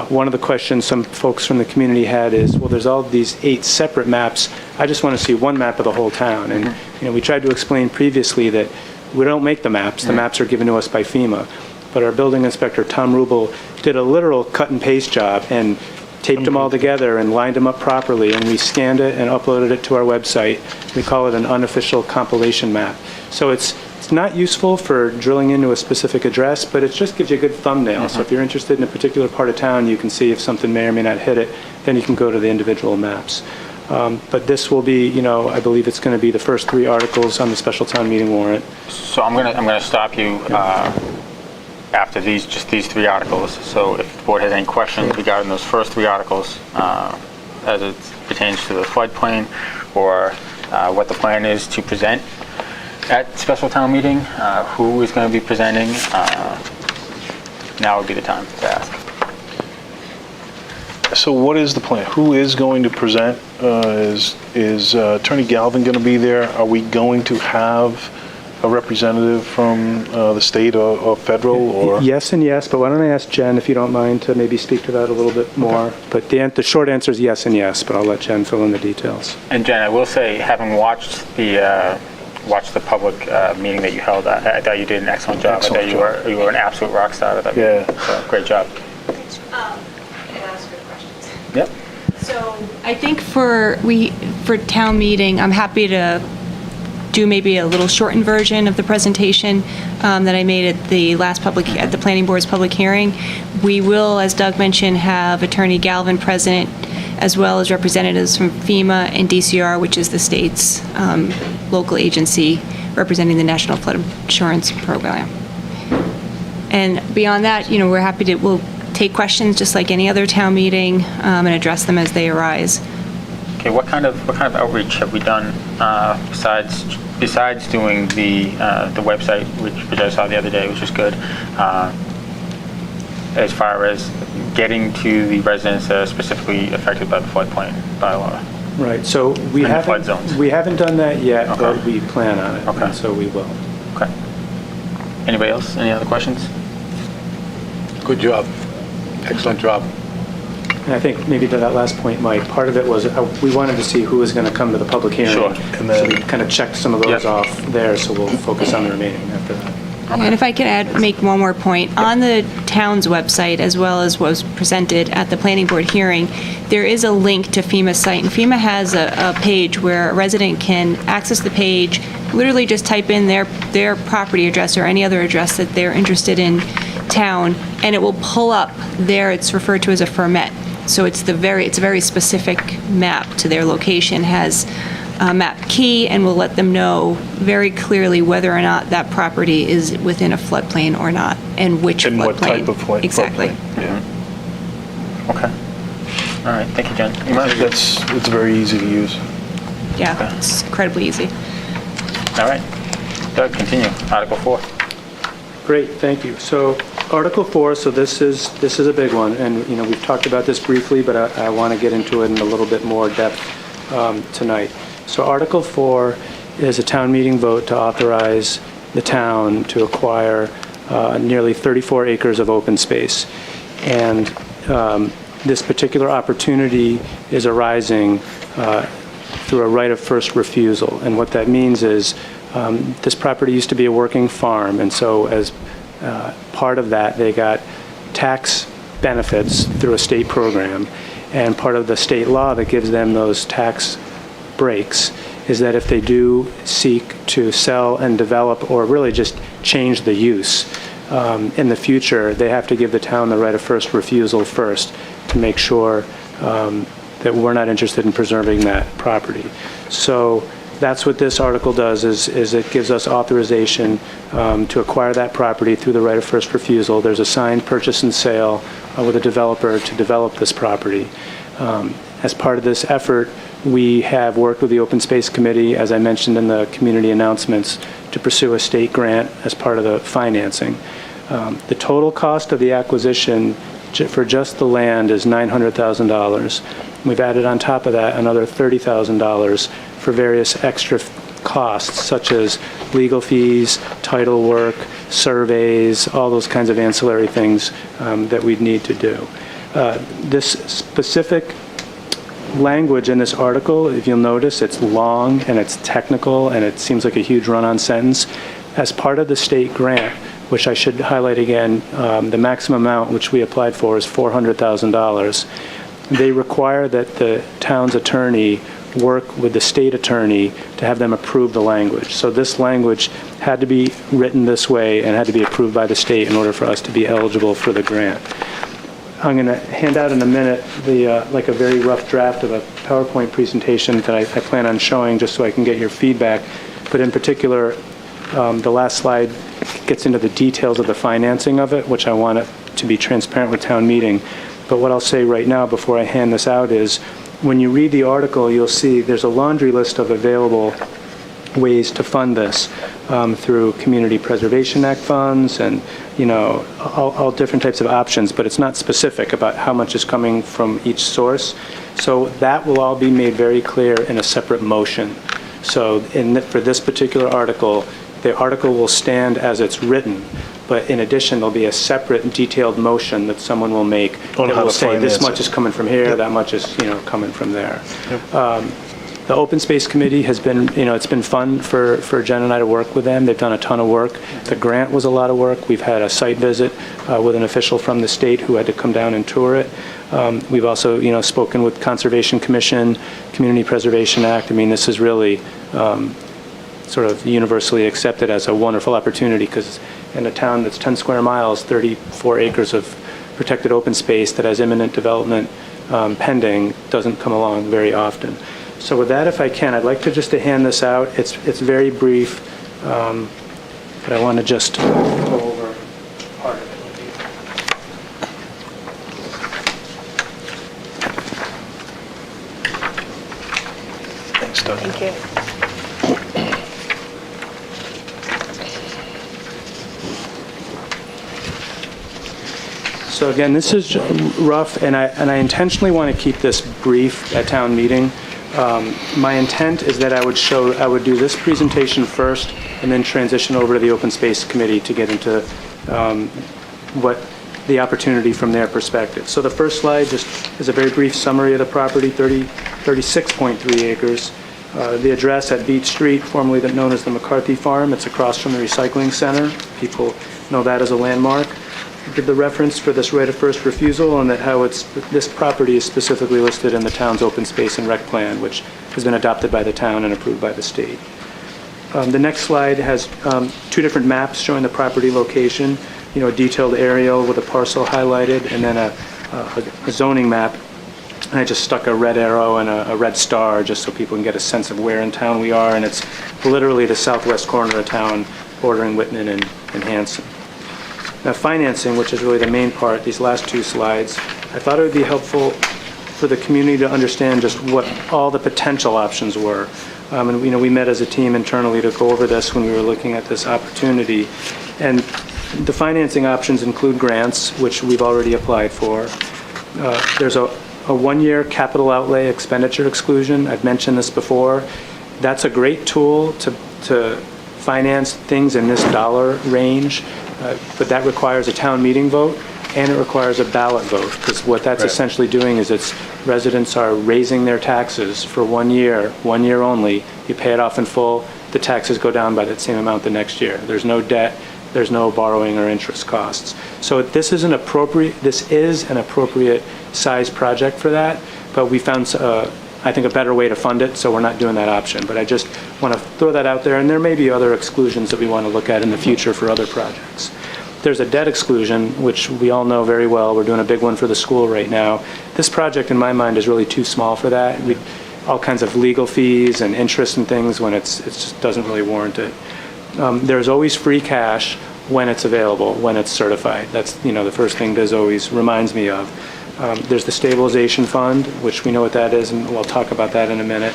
One of the questions some folks from the community had is, well, there's all these 8 separate maps. I just want to see one map of the whole town. And we tried to explain previously that we don't make the maps. The maps are given to us by FEMA. But our building inspector, Tom Rubel, did a literal cut and paste job and taped them all together and lined them up properly. And we scanned it and uploaded it to our website. We call it an unofficial compilation map. So it's not useful for drilling into a specific address, but it just gives you a good thumbnail. So if you're interested in a particular part of town, you can see if something may or may not hit it. Then you can go to the individual maps. But this will be, I believe it's going to be the first 3 articles on the special town meeting warrant. So I'm gonna stop you after these 3 articles. So if the board has any questions regarding those first 3 articles, as it pertains to the floodplain, or what the plan is to present at special town meeting, who is going to be presenting, now would be the time to ask. So what is the plan? Who is going to present? Is Attorney Galvin going to be there? Are we going to have a representative from the state or federal? Or Yes and yes, but why don't I ask Jen, if you don't mind, to maybe speak to that a little bit more. Okay. But the short answer is yes and yes, but I'll let Jen fill in the details. And Jen, I will say, having watched the public meeting that you held, I thought you did an excellent job. I thought you were an absolute rock star at that meeting. So, great job. Yep. So I think for town meeting, I'm happy to do maybe a little shortened version of the presentation that I made at the Planning Board's public hearing. We will, as Doug mentioned, have Attorney Galvin present, as well as representatives from FEMA and DCR, which is the state's local agency representing the National Flood Insurance Program. And beyond that, we're happy to, we'll take questions just like any other town meeting and address them as they arise. Okay, what kind of outreach have we done besides doing the website, which I saw the other day, which was good, as far as getting to the residents that are specifically affected by the floodplain bylaw? Right. So we haven't done that yet, okay, but we plan on it. Okay. So we will. Okay. Anybody else? Any other questions? Good job. Excellent job. And I think maybe to that last point, Mike, part of it was we wanted to see who was going to come to the public hearing. Sure. And then, so we kind of checked some of those off there, so we'll focus on the remaining after that. Okay. And if I could make one more point. Yep. On the town's website, as well as what was presented at the planning board hearing, there is a link to FEMA's site, and FEMA has a page where a resident can access the page, literally just type in their property address or any other address that they're interested in town, and it will pull up there. It's referred to as a fermet. So it's a very specific map to their location, has map key, and we'll let them know very clearly whether or not that property is within a floodplain or not, and which And floodplain. what type of floodplain. Exactly. Yeah. Okay. All right, thank you, Jen. It's very easy to use. Yeah, it's incredibly easy. All right. Doug, continue. Article 4. Great, thank you. So Article 4, so this is a big one, and we've talked about this briefly, but I want to get into it in a little bit more depth tonight. So Article 4 is a town meeting vote to authorize the town to acquire nearly 34 acres of open space. And this particular opportunity is arising through a right of first refusal. And what that means is this property used to be a working farm, and so as part of that, they got tax benefits through a state program. And part of the state law that gives them those tax breaks is that if they do seek to sell and develop, or really just change the use in the future, they have to give the town the right of first refusal first to make sure that we're not interested in preserving that property. So that's what this article does, is it gives us authorization to acquire that property through the right of first refusal. There's a signed purchase and sale with a developer to develop this property. As part of this effort, we have worked with the Open Space Committee, as I mentioned in the community announcements, to pursue a state grant as part of the financing. The total cost of the acquisition for just the land is $900,000. We've added on top of that another $30,000 for various extra costs, such as legal fees, title work, surveys, all those kinds of ancillary things that we'd need to do. This specific language in this article, if you'll notice, it's long and it's technical and it seems like a huge run-on sentence. As part of the state grant, which I should highlight again, the maximum amount which we applied for is $400,000. They require that the town's attorney work with the state attorney to have them approve the language. So this language had to be written this way and had to be approved by the state in order for us to be eligible for the grant. I'm going to hand out in a minute like a very rough draft of a PowerPoint presentation that I plan on showing just so I can get your feedback. But in particular, the last slide gets into the details of the financing of it, which I want it to be transparent with town meeting. But what I'll say right now before I hand this out is, when you read the article, you'll see there's a laundry list of available ways to fund this through Community Preservation Act funds and, all different types of options, but it's not specific about how much is coming from each source. So that will all be made very clear in a separate motion. So for this particular article, the article will stand as it's written, but in addition, there'll be a separate detailed motion that someone will make that will say this much is coming from here, that much is coming from there. The Open Space Committee has been, it's been fun for Jen and I to work with them. They've done a ton of work. The grant was a lot of work. We've had a site visit with an official from the state who had to come down and tour it. We've also, spoken with Conservation Commission, Community Preservation Act. I mean, this is really sort of universally accepted as a wonderful opportunity, because in a town that's 10 square miles, 34 acres of protected open space that has imminent development pending doesn't come along very often. So with that, if I can, I'd like to just to hand this out. It's very brief, but I want to just go over part of it with you. Thanks, Doug. Thank you. So again, this is rough, and I intentionally want to keep this brief at town meeting. My intent is that I would do this presentation first and then transition over to the Open Space Committee to get into what the opportunity from their perspective. So the first slide just is a very brief summary of the property, 36.3 acres. The address at Beach Street, formerly known as the McCarthy Farm. It's across from the recycling center. People know that as a landmark. Did the reference for this right of first refusal and that how this property is specifically listed in the town's open space and rec plan, which has been adopted by the town and approved by the state. The next slide has two different maps showing the property location, a detailed aerial with a parcel highlighted, and then a zoning map And I just stuck a red arrow and a red star just so people can get a sense of where in town we are. And it's literally the southwest corner of town, bordering Whitman and Hanson. Now, financing, which is really the main part, these last two slides, I thought it would be helpful for the community to understand just what all the potential options were. And we met as a team internally to go over this when we were looking at this opportunity. And the financing options include grants, which we've already applied for. There's a one-year capital outlay expenditure exclusion. I've mentioned this before. That's a great tool to finance things in this dollar range, but that requires a town meeting vote, and it requires a ballot vote, because what that's essentially doing is residents are raising their taxes for 1 year only. You pay it off in full, the taxes go down by that same amount the next year. There's no debt, there's no borrowing or interest costs. So this is an appropriate size project for that, but we found, I think, a better way to fund it, so we're not doing that option. But I just want to throw that out there, and there may be other exclusions that we want to look at in the future for other projects. There's a debt exclusion, which we all know very well. We're doing a big one for the school right now. This project, in my mind, is really too small for that. All kinds of legal fees and interest and things when it just doesn't really warrant it. There's always free cash when it's available, when it's certified. That's the first thing Biz always reminds me of. There's the stabilization fund, which we know what that is, and we'll talk about that in a minute.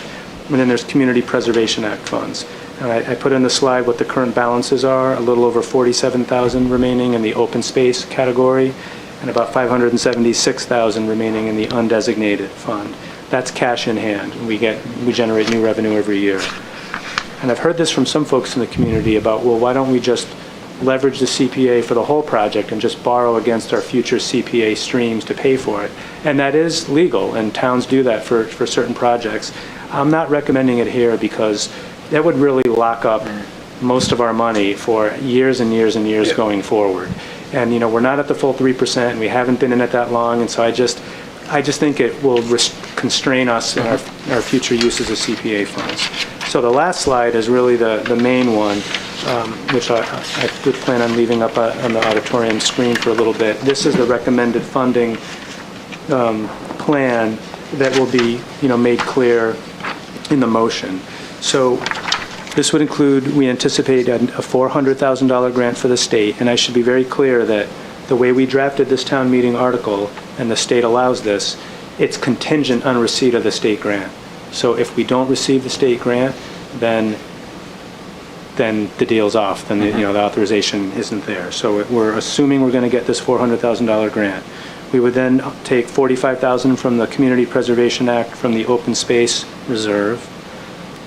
And then there's Community Preservation Act funds. And I put in the slide what the current balances are, a little over $47,000 remaining in the open space category, and about $576,000 remaining in the undesignated fund. That's cash in hand, and we generate new revenue every year. And I've heard this from some folks in the community about, well, why don't we just leverage the CPA for the whole project and just borrow against our future CPA streams to pay for it? And that is legal, and towns do that for certain projects. I'm not recommending it here because that would really lock up most of our money for years and years and years going forward. And we're not at the full 3%, and we haven't been in it that long, and so I just think it will constrain us in our future uses of CPA funds. So the last slide is really the main one, which I would plan on leaving up on the auditorium screen for a little bit. This is the recommended funding plan that will be made clear in the motion. So this would include, we anticipate a $400,000 grant for the state, and I should be very clear that the way we drafted this town meeting article, and the state allows this, it's contingent on receipt of the state grant. So if we don't receive the state grant, then the deal's off, then the authorization isn't there. So we're assuming we're going to get this $400,000 grant. We would then take $45,000 from the Community Preservation Act from the Open Space Reserve.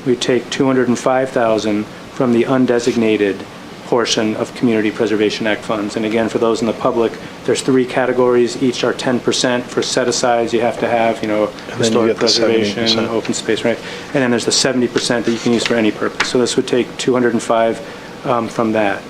We take $205,000 from the undesignated portion of Community Preservation Act funds. And again, for those in the public, there's 3 categories. Each are 10% for set-asides you have to have, historic preservation, open space, right? And then there's the 70% that you can use for any purpose. So this would take $205,000 from that.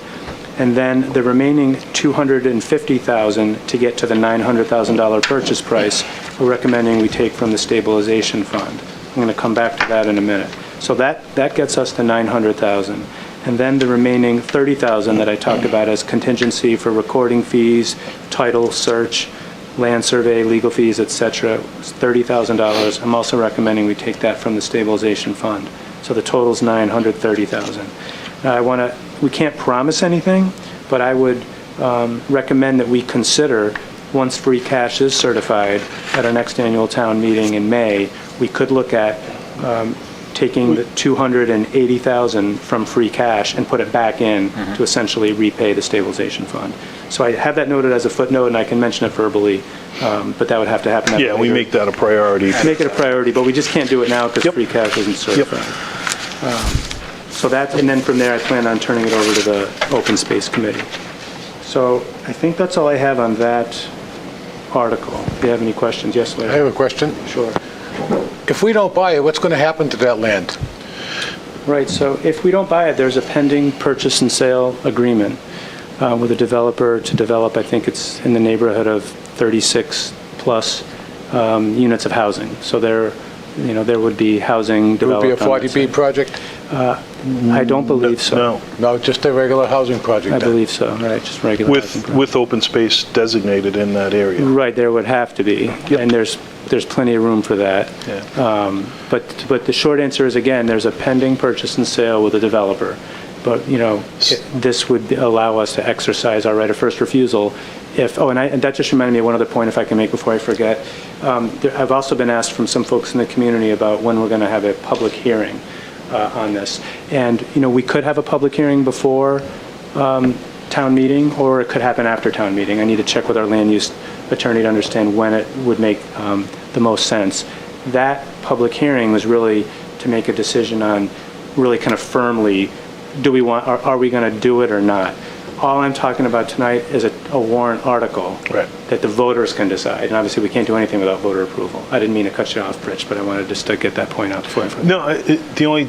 And then the remaining $250,000 to get to the $900,000 purchase price, we're recommending we take from the stabilization fund. I'm going to come back to that in a minute. So that gets us to $900,000. And then the remaining $30,000 that I talked about as contingency for recording fees, title search, land survey, legal fees, etc., $30,000. I'm also recommending we take that from the stabilization fund. So the total is $930,000. Now we can't promise anything, but I would recommend that we consider, once free cash is certified at our next annual town meeting in May, we could look at taking the $280,000 from free cash and put it back in to essentially repay the stabilization fund. So I have that noted as a footnote, and I can mention it verbally, but that would have to happen. Yeah, we make that a priority. Make it a priority, but we just can't do it now because free cash isn't certified. So that, and then from there, I plan on turning it over to the Open Space Committee. So I think that's all I have on that article. If you have any questions, yes, Larry? I have a question. Sure. If we don't buy it, what's going to happen to that land? Right, so if we don't buy it, there's a pending purchase and sale agreement with a developer to develop, I think it's in the neighborhood of 36 plus units of housing. So they're there would be housing It would be a developed on that 40B site. project? I don't believe so. No. No, just a regular housing project I then? believe so, right, just regular housing project. With open space designated in that area. Right, there would have to be, and there's plenty of room for that. Yeah. But the short answer is, again, there's a pending purchase and sale with a developer. But, this would allow us to exercise our right of first refusal if, and that just reminded me of one other point, if I can make before I forget. I've also been asked from some folks in the community about when we're going to have a public hearing on this. And, we could have a public hearing before town meeting, or it could happen after town meeting. I need to check with our land use attorney to understand when it would make the most sense. That public hearing was really to make a decision on really kind of firmly, are we going to do it or not? All I'm talking about tonight is a warrant article that the voters can decide. And obviously, we can't do anything without voter approval. I didn't mean to cut you off, Rich, but I wanted just to get that point out before I forget. No, the only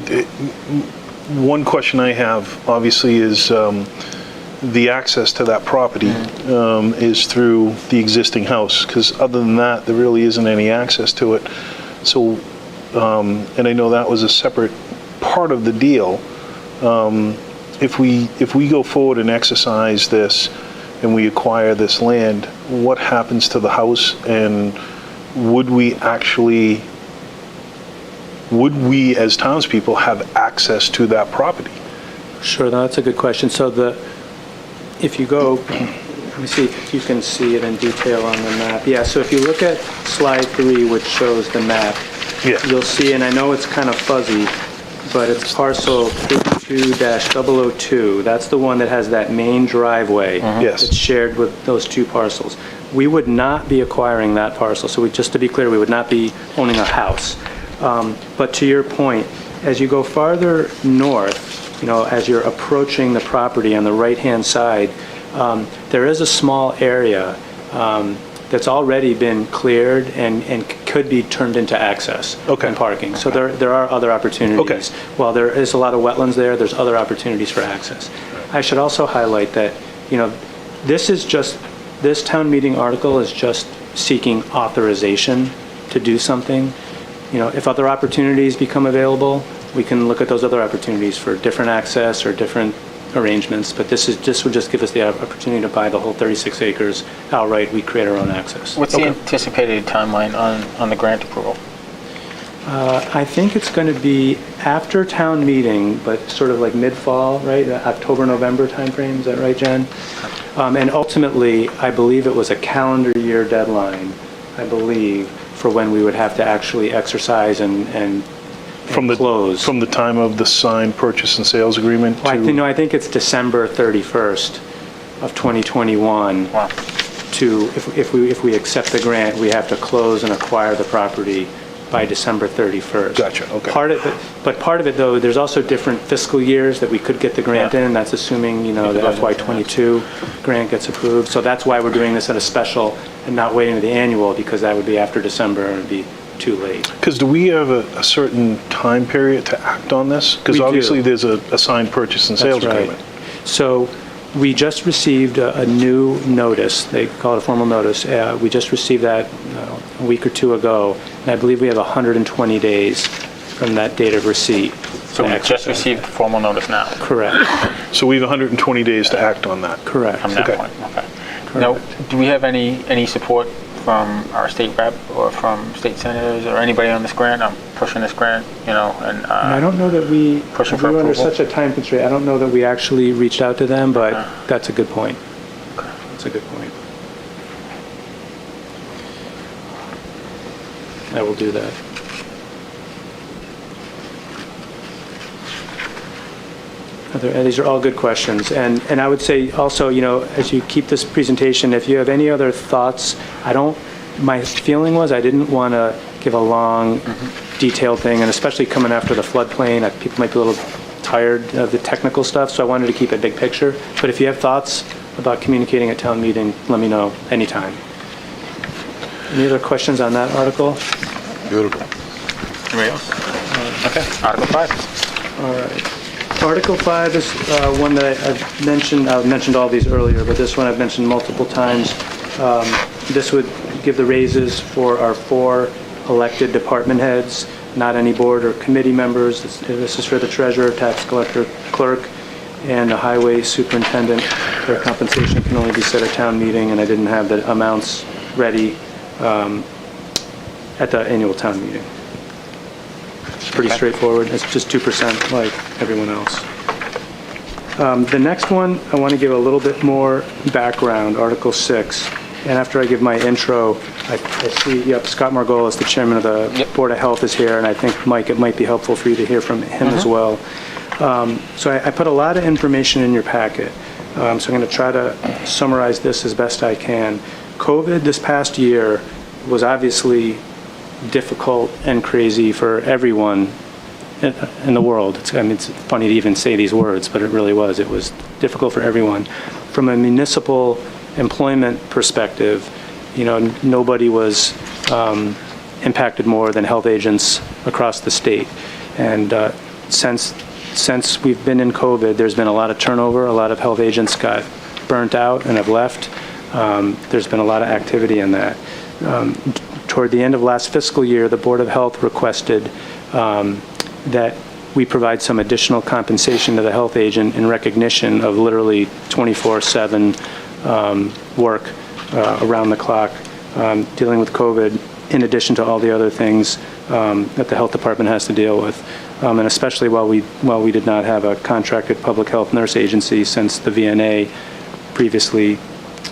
one question I have, obviously, is the access to that property is through the existing house, because other than that, there really isn't any access to it. So, and I know that was a separate part of the deal. If we go forward and exercise this and we acquire this land, what happens to the house, and would we as townspeople have access to that property? Sure, that's a good question. So if you go, let me see if you can see it in detail on the map. Yeah, so if you look at slide 3, which shows the map, you'll see, and I know it's kind of fuzzy, but it's parcel 82-002. That's the one that has that main driveway. Yes. It's shared with those two parcels. We would not be acquiring that parcel. So just to be clear, we would not be owning a house. But to your point, as you go farther north, as you're approaching the property on the right-hand side, there is a small area that's already been cleared and could be turned into access and parking. So there are other opportunities. While there is a lot of wetlands there, there's other opportunities for access. I should also highlight that, this town meeting article is just seeking authorization to do something. If other opportunities become available, we can look at those other opportunities for different access or different arrangements, but this would just give us the opportunity to buy the whole 36 acres outright. We create our own access. What's the anticipated timeline on the grant approval? I think it's going to be after town meeting, but sort of like mid-fall, right? October, November timeframe. Is that right, Jen? And ultimately, I believe it was a calendar year deadline, for when we would have to actually exercise and close. From the time of the signed purchase and sales agreement to... I think it's December 31st of 2021. Wow. If we accept the grant, we have to close and acquire the property by December 31st. Gotcha, okay. Part of it, though, there's also different fiscal years that we could get the grant in. That's assuming, the FY22 grant gets approved. So that's why we're doing this at a special and not waiting to the annual, because that would be after December and it'd be too late. Because do we have a certain time period to act on this? Because obviously there's a signed purchase and sales agreement. So we just received a new notice. They call it a formal notice. We just received that a week or two ago, and I believe we have 120 days from that date of receipt. So we just received the formal notice now? Correct. So we have 120 days to act on that? Correct. From that point, okay. Now, do we have any support from our state rep or from state senators or anybody on this grant? I'm pushing this grant, and I don't know that we were under such a time constraint. I don't know that we actually reached out to them, but that's a good point. Okay. That's a good point. I will do that. These are all good questions. And I would say also, as you keep this presentation, if you have any other thoughts, my feeling was I didn't want to give a long, detailed thing, and especially coming after the floodplain, people might be a little tired of the technical stuff, so I wanted to keep a big picture. But if you have thoughts about communicating at town meeting, let me know anytime. Any other questions on that article? Beautiful. Anybody else? Okay, Article 5. All right. Article 5 is one that I've mentioned all these earlier, but this one I've mentioned multiple times. This would give the raises for our 4 elected department heads, not any board or committee members. This is for the treasurer, tax collector, clerk, and the highway superintendent. Their compensation can only be set at town meeting, and I didn't have the amounts ready at the annual town meeting. It's pretty straightforward. It's just 2% like everyone else. The next one, I want to give a little bit more background, Article 6. And after I give my intro, I see, Scott Margolis, the chairman of the Board of Health, is here, and I think, Mike, it might be helpful for you to hear from him as well. So I put a lot of information in your packet. So I'm going to try to summarize this as best I can. COVID this past year was obviously difficult and crazy for everyone in the world. It's funny to even say these words, but it really was. It was difficult for everyone. From a municipal employment perspective, nobody was impacted more than health agents across the state. And since we've been in COVID, there's been a lot of turnover. A lot of health agents got burnt out and have left. There's been a lot of activity in that. Toward the end of last fiscal year, the Board of Health requested that we provide some additional compensation to the health agent in recognition of literally 24/7 work around the clock dealing with COVID, in addition to all the other things that the health department has to deal with. And especially while we did not have a contracted public health nurse agency, since the VNA previously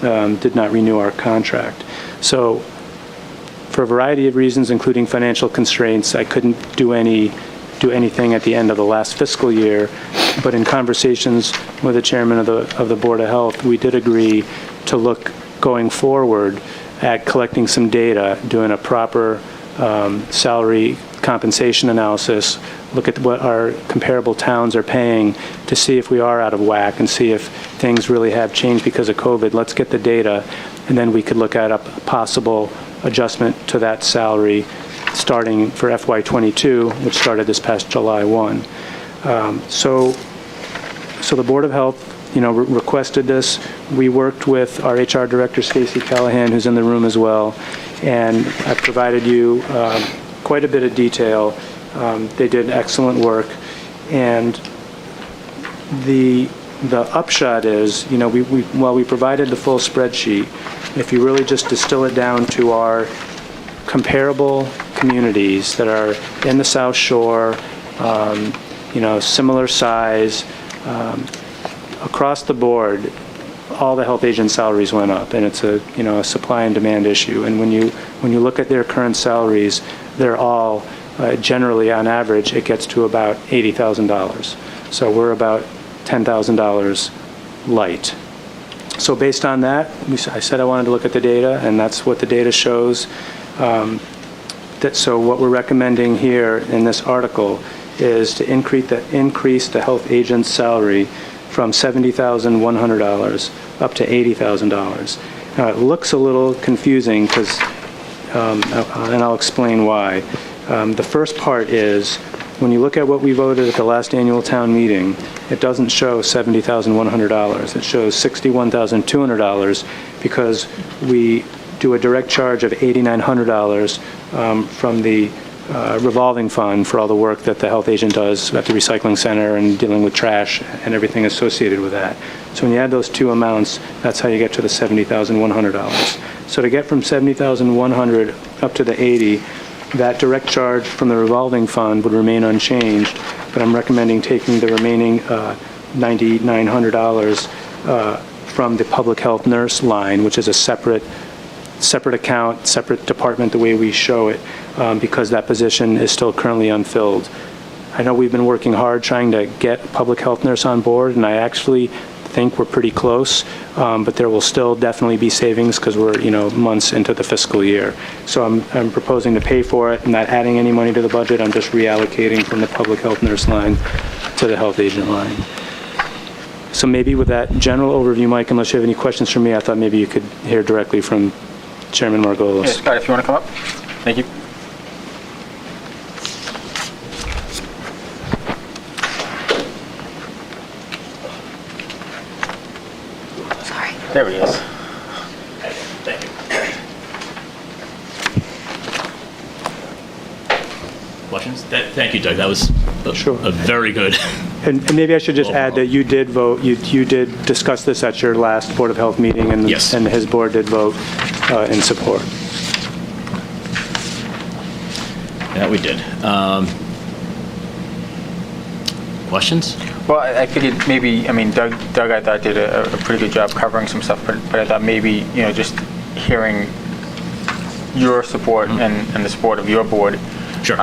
did not renew our contract. So for a variety of reasons, including financial constraints, I couldn't do anything at the end of the last fiscal year. But in conversations with the chairman of the Board of Health, we did agree to look going forward at collecting some data, doing a proper salary compensation analysis, look at what our comparable towns are paying to see if we are out of whack and see if things really have changed because of COVID. Let's get the data, and then we could look at a possible adjustment to that salary starting for FY22, which started this past July 1. So the Board of Health, requested this. We worked with our HR director, Stacy Callahan, who's in the room as well, and I provided you quite a bit of detail. They did excellent work, and the upshot is, while we provided the full spreadsheet, if you really just distill it down to our comparable communities that are in the South Shore, similar size, across the board, all the health agent salaries went up, and it's a supply and demand issue. And when you look at their current salaries, they're all generally, on average, it gets to about $80,000. So we're about $10,000 light. So based on that, I said I wanted to look at the data, and that's what the data shows. So what we're recommending here in this article is to increase the health agent's salary from $70,100 up to $80,000. Now, it looks a little confusing because, and I'll explain why. The first part is, when you look at what we voted at the last annual town meeting, it doesn't show $70,100. It shows $61,200 because we do a direct charge of $8,900 from the revolving fund for all the work that the health agent does at the recycling center and dealing with trash and everything associated with that. So when you add those two amounts, that's how you get to the $70,100. So to get from $70,100 up to the $80,000, that direct charge from the revolving fund would remain unchanged, but I'm recommending taking the remaining $9,900 from the public health nurse line, which is a separate account, separate department, the way we show it, because that position is still currently unfilled. I know we've been working hard trying to get a public health nurse on board, and I actually think we're pretty close, but there will still definitely be savings because we're months into the fiscal year. So I'm proposing to pay for it. I'm not adding any money to the budget. I'm just reallocating from the public health nurse line to the health agent line. So maybe with that general overview, Mike, unless you have any questions for me, I thought maybe you could hear directly from Chairman Margolis. Yeah, Scott, if you want to come up. Thank you. Sorry. There he is. Thank you. questions? Thank you, Doug. That was a very good. And maybe I should just add that you did vote, you did discuss this at your last Board of Health meeting, and and his board did vote in support. That we did. Questions? Well, I figured maybe, Doug I thought did a pretty good job covering some stuff, but I thought maybe, just hearing your support and the support of your board, would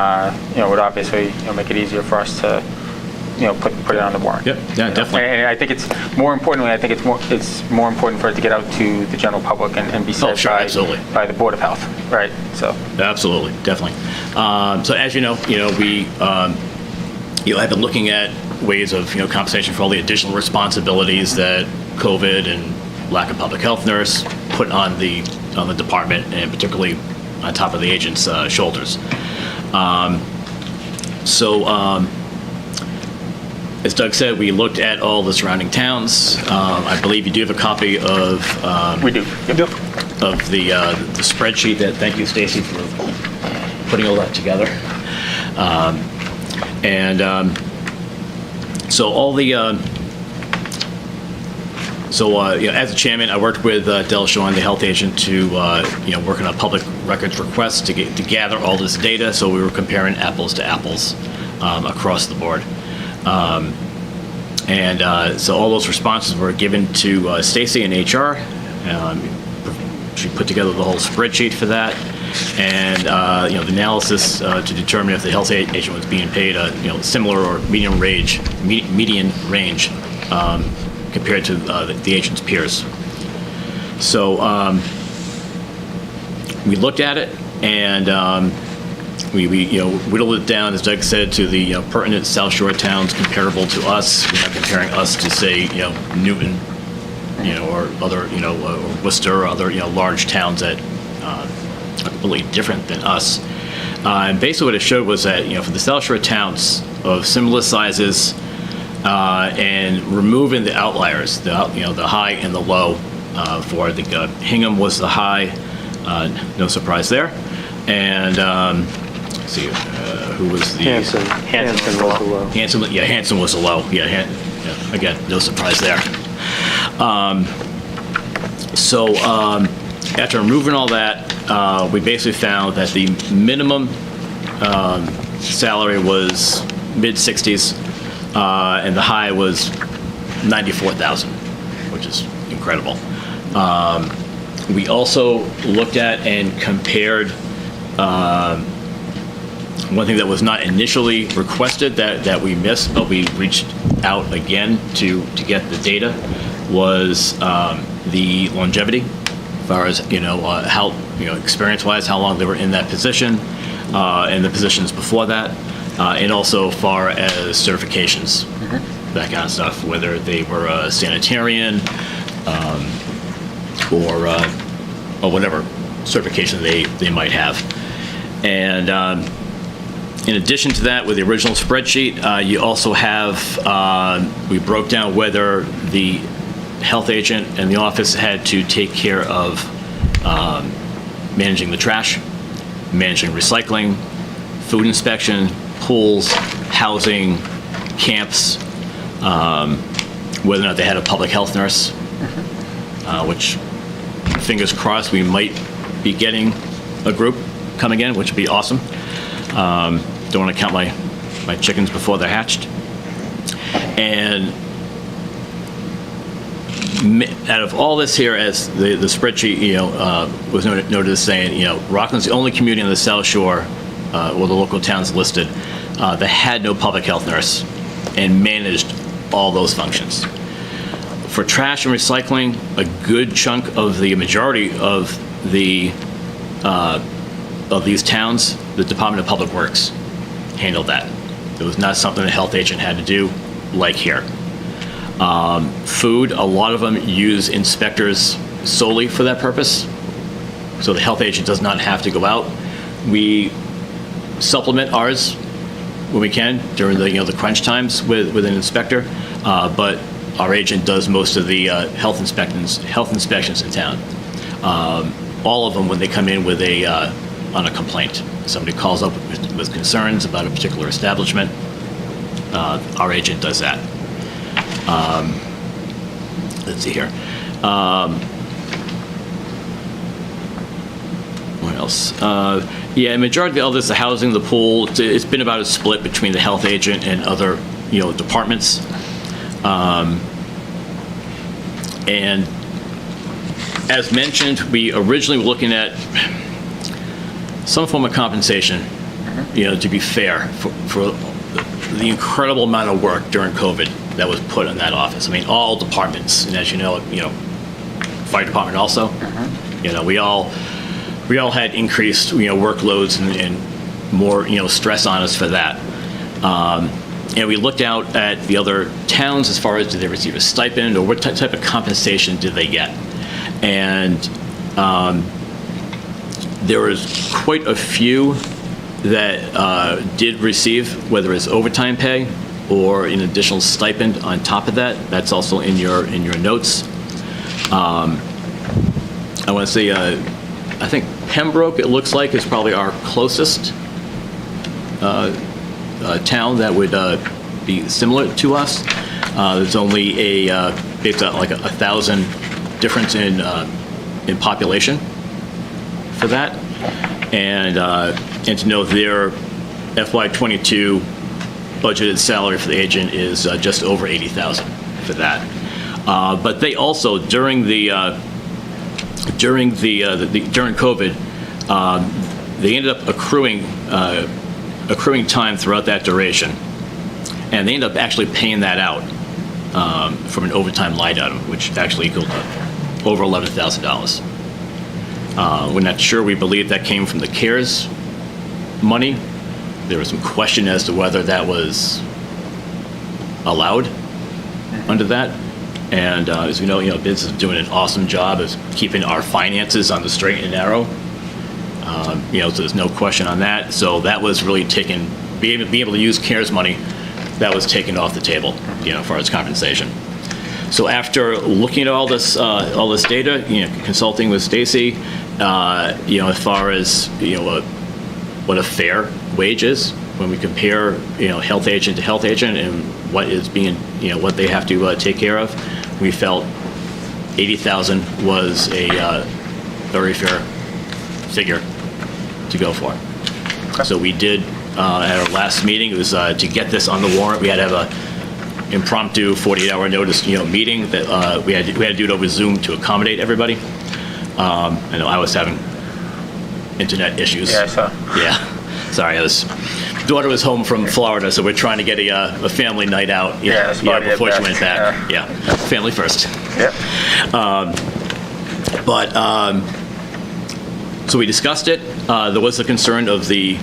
obviously make it easier for us to put it on the warrant. Yep. Yeah, definitely. And I think it's more importantly, it's more important for it to get out to the general public and be said by the Board of Health, right? So absolutely, definitely. So as you know, we have been looking at ways of compensation for all the additional responsibilities that COVID and lack of public health nurse put on the department, and particularly on top of the agent's shoulders. As Doug said, we looked at all the surrounding towns. I believe you do have a copy of we do. Yep. Of the spreadsheet. That thank you, Stacy, for putting all that together. So all the as a chairman, I worked with Del Shawn, the health agent, to work on a public records request to gather all this data. So we were comparing apples to apples across the board. So all those responses were given to Stacy in HR. She put together the whole spreadsheet for that, and the analysis to determine if the health agent was being paid a similar or median range compared to the agent's peers. So we looked at it, and we whittled it down, as Doug said, to the pertinent South Shore towns comparable to us. We're not comparing us to, say, Newton, or other, or Worcester, or other, large towns that are completely different than us. And basically what it showed was that, for the South Shore towns of similar sizes, and removing the outliers, the high and the low, for the Hingham was the high, no surprise there. And let's see, who was the Hanson was the low. Hanson was the low. Again, no surprise there. After removing all that, we basically found that the minimum salary was mid-60s, and the high was $94,000, which is incredible. We also looked at and compared one thing that was not initially requested that we missed, but we reached out again to get the data, was the longevity, as far as how experience-wise, how long they were in that position, and the positions before that, and also far as certifications, that kind of stuff, whether they were a sanitarian or whatever certification they might have. And in addition to that, with the original spreadsheet, you also have, we broke down whether the health agent and the office had to take care of managing the trash, managing recycling, food inspection, pools, housing, camps, whether or not they had a public health nurse, which, fingers crossed, we might be getting a group coming in, which would be awesome. Don't want to count my chickens before they're hatched. And out of all this here, as the spreadsheet was noted as saying, Rockland's the only community on the South Shore, or the local towns listed, that had no public health nurse and managed all those functions. For trash and recycling, a good chunk of the majority of the of these towns, the Department of Public Works handled that. It was not something the health agent had to do, like here. Food, a lot of them use inspectors solely for that purpose, so the health agent does not have to go out. We supplement ours when we can during the crunch times with an inspector, but our agent does most of the health inspections in town. All of them when they come in with on a complaint. somebody calls up with concerns about a particular establishment, our agent does that. Let's see here. What else? Yeah, majority of this, the housing, the pool, it's been about a split between the health agent and other, departments. And as mentioned, we originally were looking at some form of compensation, to be fair for the incredible amount of work during COVID that was put in that office. I mean, all departments, and as you know, fire department also, we all had increased, workloads and more, stress on us for that. And we looked out at the other towns as far as did they receive a stipend or what type of compensation did they get. And there was quite a few that did receive, whether it's overtime pay or an additional stipend on top of that. That's also in your notes. I want to say, I think Pembroke, it looks like, is probably our closest town that would be similar to us. There's only it's like 1,000 difference in population for that, and to know their FY22 budgeted salary for the agent is just over $80,000 for that. But they also during COVID, they ended up accruing time throughout that duration, and they ended up actually paying that out from an overtime line item, which actually equaled over $11,000. We're not sure. We believe that came from the CARES money. There was some question as to whether that was allowed under that. And as we know, business is doing an awesome job of keeping our finances on the straight and narrow. So there's no question on that. So that was really being able to use CARES money, that was taken off the table, as far as compensation. So after looking at all this data, consulting with Stacy, as far as what a fair wage is when we compare health agent to health agent and what is being what they have to take care of, we felt $80,000 was a very fair figure to go for. So we did at our last meeting, it was to get this on the warrant. We had to have a impromptu 48-hour notice meeting that we had to do it over Zoom to accommodate everybody. I know I was having internet issues. Yeah, I saw. Yeah, sorry. Daughter was home from Florida, so we're trying to get a family night out. Before she went back. Yeah, family first. Yep. So we discussed it. There was a concern of the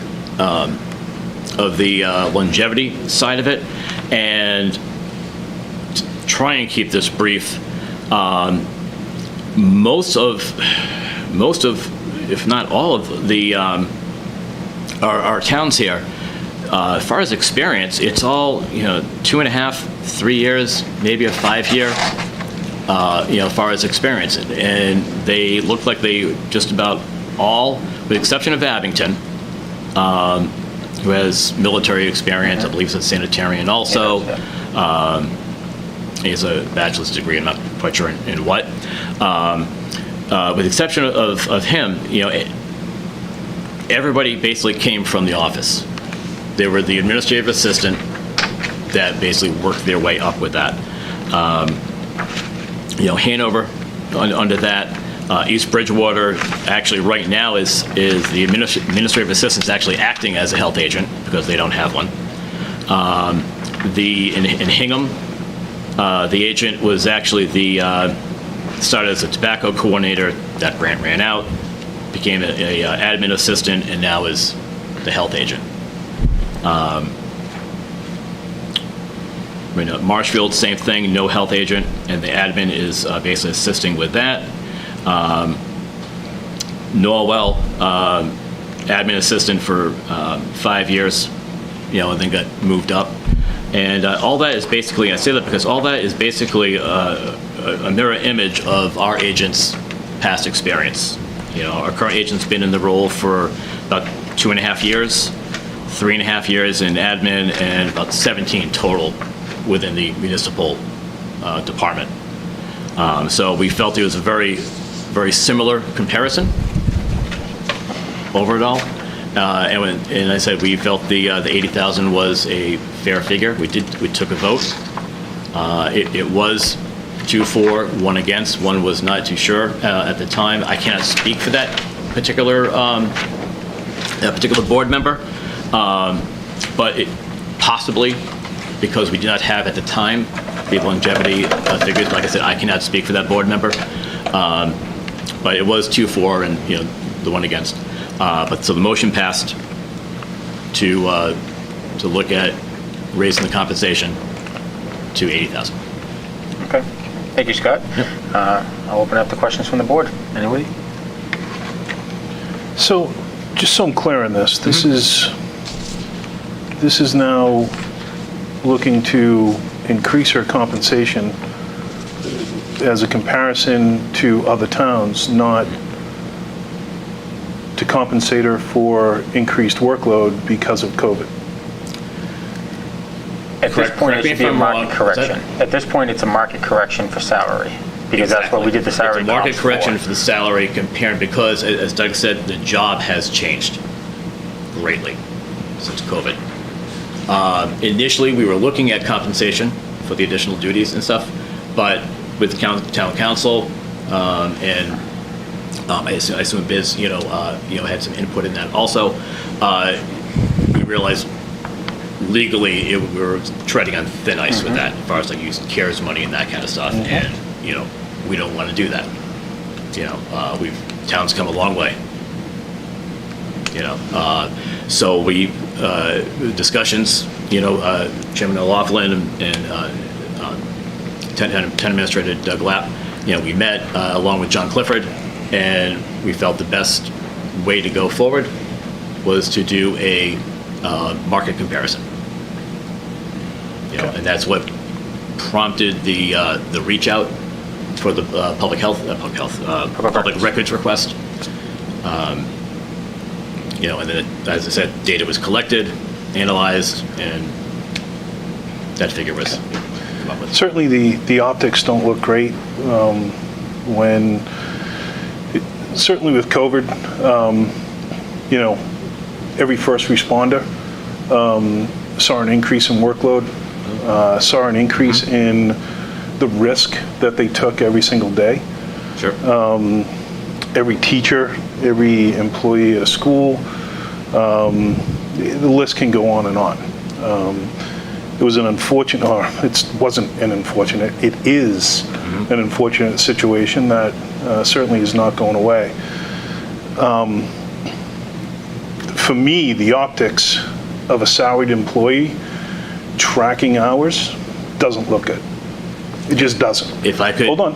longevity side of it, and try and keep this brief. Most of, if not all of the our towns here, as far as experience, it's all 2.5, 3 years, maybe a 5-year. As far as experience, and they look like they just about all, with the exception of Abington, who has military experience. I believe he's a sanitarian also. He has a bachelor's degree. I'm not quite sure in what. With the exception of him, everybody basically came from the office. They were the administrative assistant that basically worked their way up with that. Hanover under that. East Bridgewater actually right now is the administrative assistant actually acting as a health agent because they don't have one. In Hingham, the agent was actually started as a tobacco coordinator. That grant ran out, became a admin assistant, and now is the health agent. Marshfield, same thing, no health agent, and the admin is basically assisting with that. Norwell, admin assistant for 5 years, and then got moved up. And all that is basically, I say that because all that is basically a mirror image of our agent's past experience. Our current agent's been in the role for about 2.5 years, 3.5 years in admin, and about 17 total within the municipal department. So we felt it was a very, very similar comparison over it all. And I said we felt the 80,000 was a fair figure. We took a vote. It was 2 for, 1 against. One was not too sure at the time. I cannot speak for that particular board member, but it possibly because we did not have at the time the longevity figures. Like I said, I cannot speak for that board member, but it was 2 for and the 1 against. But so the motion passed to look at raising the compensation to 80,000. Okay. Thank you, Scott. Yep. I'll open up the questions from the board. Anybody? So, just so I'm clear on this, this is now looking to increase her compensation as a comparison to other towns, not to compensate her for increased workload because of COVID. At this point, it should be a market correction. At this point, it's a market correction for salary, because that's what we did the salary. It's a market correction for the salary compared, because, as Doug said, the job has changed greatly since COVID. Initially, we were looking at compensation for the additional duties and stuff, but with the town council and I assume Biz, had some input in that also. We realized legally we were treading on thin ice with that, as far as like using CARES money and that kind of stuff, and we don't want to do that. Town's come a long way. So we discussions. Chairman O'Loughlin and Town Administrator Doug Lapp. We met along with John Clifford, and we felt the best way to go forward was to do a market comparison. And that's what prompted the reach out for the public records request. And then, as I said, data was collected, analyzed, and that figure was come up with. Certainly the optics don't look great when, certainly with COVID, every first responder saw an increase in workload, saw an increase in the risk that they took every single day. Sure. Every teacher, every employee at a school, the list can go on and on. It was an unfortunate, or it wasn't an unfortunate, it is an unfortunate situation that certainly is not going away. For me, the optics of a salaried employee tracking hours doesn't look good. It just doesn't. If I could... Hold on.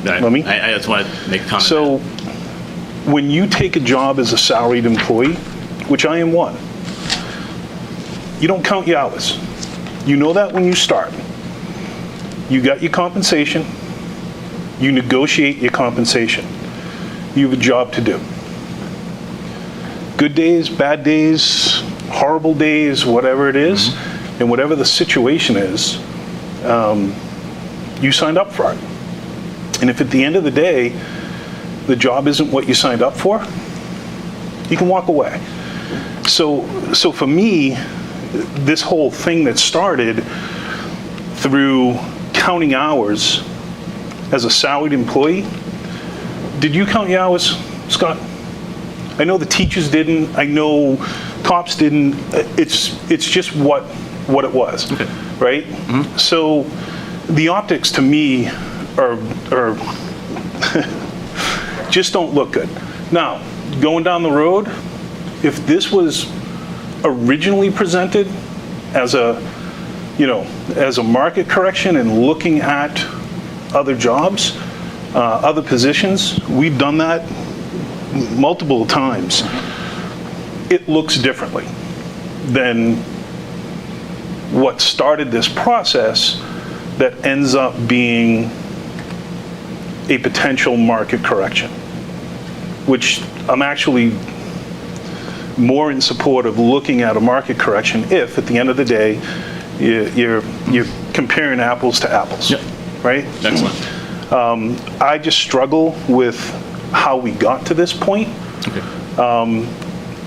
Let me... I just want to make a comment. So, when you take a job as a salaried employee, which I am one, you don't count your hours. You know that when you start. You got your compensation. You negotiate your compensation. You have a job to do. Good days, bad days, horrible days, whatever it is, and whatever the situation is, you signed up for it. And if at the end of the day, the job isn't what you signed up for, you can walk away. So for me, this whole thing that started through counting hours as a salaried employee, did you count your hours, Scott? I know the teachers didn't. I know cops didn't. It's just what it was, right? So the optics to me are just don't look good. Now, going down the road, if this was originally presented as a market correction and looking at other jobs, other positions, we've done that multiple times. It looks differently than what started this process that ends up being a potential market correction, which I'm actually more in support of looking at a market correction if, at the end of the day, you're comparing apples to apples, right? Excellent. I just struggle with how we got to this point. Okay.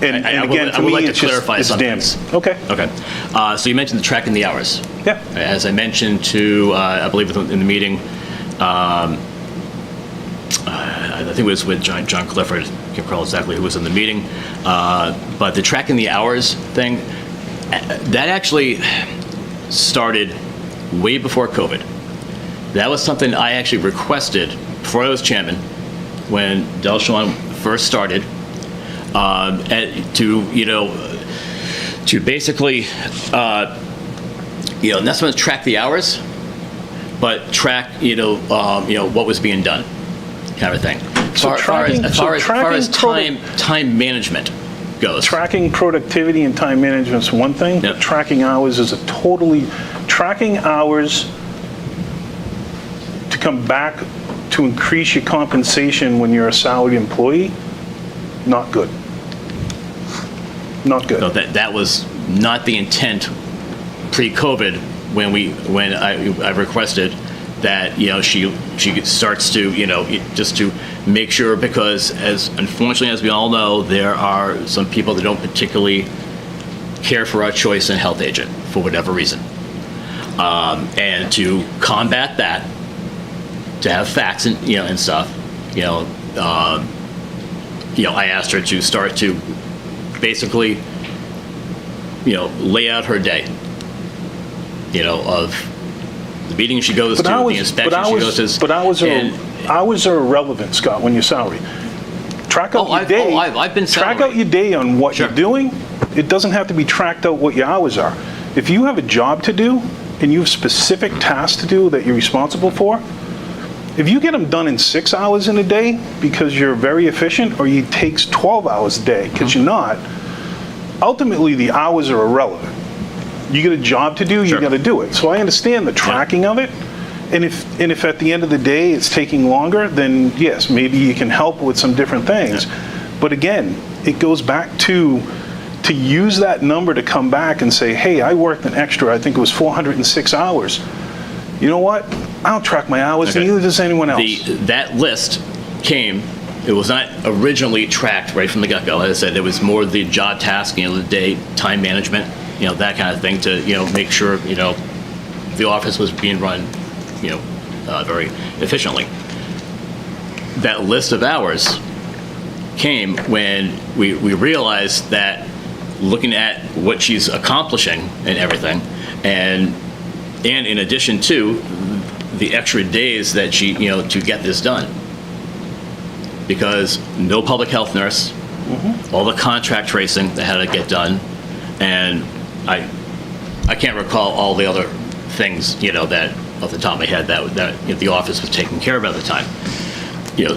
And again, I would like to clarify it's something. Okay. Okay. So you mentioned the tracking the hours. Yeah. As I mentioned to, I believe in the meeting, I think it was with John Clifford. I can't recall exactly who was in the meeting. But the tracking the hours thing, that actually started way before COVID. That was something I actually requested before I was chairman when Del Shawn first started. To basically, not so much track the hours, but track, what was being done, kind of thing. As far as time management goes. Tracking productivity and time management is one thing, but tracking hours is tracking hours to come back to increase your compensation when you're a salaried employee, not good. Not good. No, that was not the intent pre-COVID when I requested that she starts to just to make sure, because as unfortunately as we all know, there are some people that don't particularly care for our choice in health agent for whatever reason, and to combat that, to have facts and stuff, I asked her to start to basically, lay out her day, of the meeting she goes to, the inspection she goes to. But hours are irrelevant, Scott, when you're salary. Track out your day. I've been salary. Track out your day on what you're doing. It doesn't have to be tracked out what your hours are. If you have a job to do and you have specific tasks to do that you're responsible for, if you get them done in 6 hours in a day because you're very efficient, or it takes 12 hours a day because you're not, ultimately the hours are irrelevant. You get a job to do, you got to do it. So I understand the tracking of it, and if at the end of the day it's taking longer, then yes, maybe you can help with some different things. But again, it goes back to use that number to come back and say, hey, I worked an extra, I think it was 406 hours. You know what? I don't track my hours, and neither does anyone else. That list came, it was not originally tracked right from the get-go. As I said, it was more the job task, the day, time management, that kind of thing to, make sure, the office was being run, very efficiently. That list of hours came when we realized that looking at what she's accomplishing and everything, and in addition to the extra days that she, to get this done. Because no public health nurse, all the contract tracing that had to get done, and I can't recall all the other things, that off the top of my head that the office was taking care of at the time.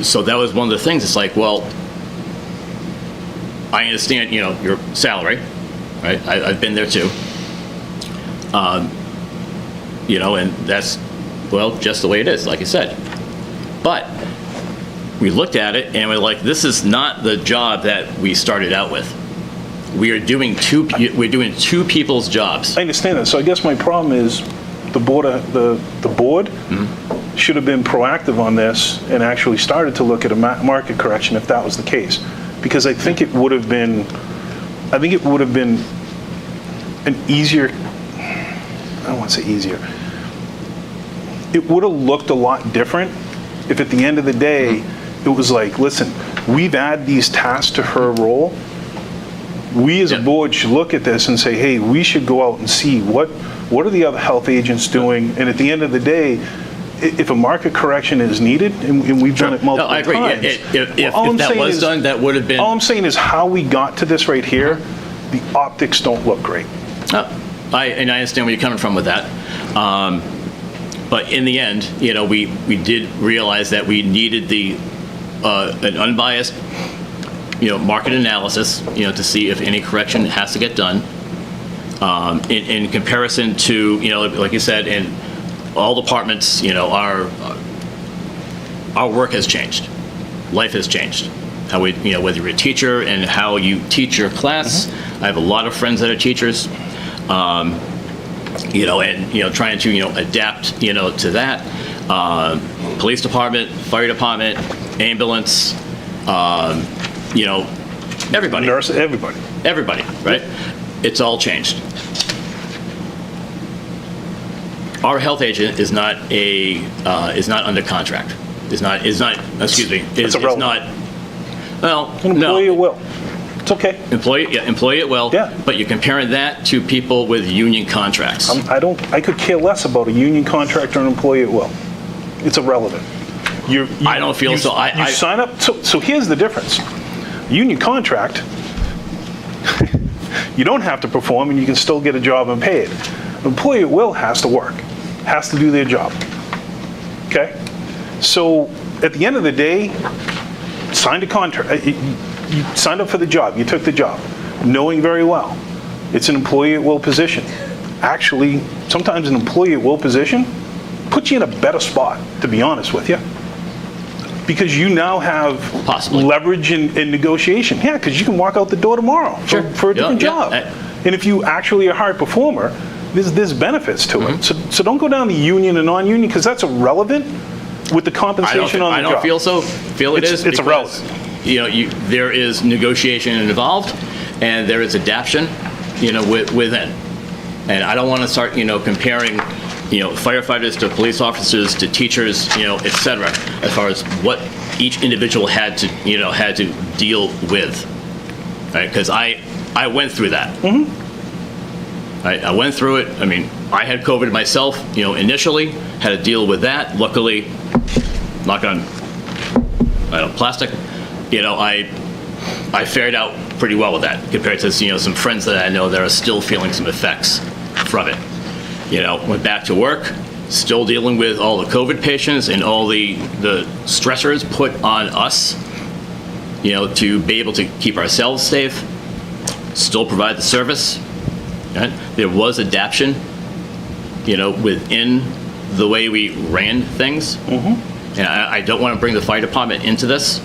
So that was one of the things. It's like, well, I understand, your salary, right? I've been there too. And that's, just the way it is, like I said. But we looked at it and we're like, this is not the job that we started out with. We're doing two people's jobs. I understand that. So I guess my problem is the board should have been proactive on this and actually started to look at a market correction if that was the case. Because I think it would have been an easier, I don't want to say easier, it would have looked a lot different if at the end of the day it was like, listen, we've added these tasks to her role. We as a board should look at this and say, hey, we should go out and see what are the other health agents doing, and at the end of the day, if a market correction is needed, and we've done it multiple times. I agree. If that was done, that would have been. All I'm saying is how we got to this right here, the optics don't look great. I understand where you're coming from with that. But in the end, we did realize that we needed an unbiased, market analysis, to see if any correction has to get done. In comparison to, like you said, in all departments, our work has changed, life has changed, how we, whether you're a teacher and how you teach your class. I have a lot of friends that are teachers, and trying to adapt to that. Police department, fire department, ambulance, everybody. Nurse, everybody, right? It's all changed. Our health agent is not under contract. It's not. It's not. Well, an employee at will. It's okay. Employee at will. Yeah. But you're comparing that to people with union contracts. I could care less about a union contract or an employee at will. It's irrelevant. I don't feel so. You sign up. So here's the difference. Union contract, you don't have to perform and you can still get a job and paid. An employee at will has to work, has to do their job. Okay? So at the end of the day, signed a contract. You signed up for the job. You took the job, knowing very well it's an employee at will position. Actually, sometimes an employee at will position puts you in a better spot, to be honest with you. Because you now have leverage in negotiation. Yeah, because you can walk out the door tomorrow for a different job. And if you actually are a high performer, there's benefits to it. So don't go down the union and non-union, because that's irrelevant with the compensation on the job. I don't feel it is. It's irrelevant. There is negotiation involved, and there is adaptation, within. And I don't want to start, comparing firefighters to police officers to teachers, et cetera, as far as what each individual had to deal with, right? Because I went through that. I went through it. I mean, I had COVID myself, initially, had to deal with that. Luckily, knock on plastic, I fared out pretty well with that compared to, some friends that I know that are still feeling some effects from it. Went back to work, still dealing with all the COVID patients and all the stressors put on us, to be able to keep ourselves safe, still provide the service. Right? There was adaptation, within the way we ran things. And I don't want to bring the fire department into this,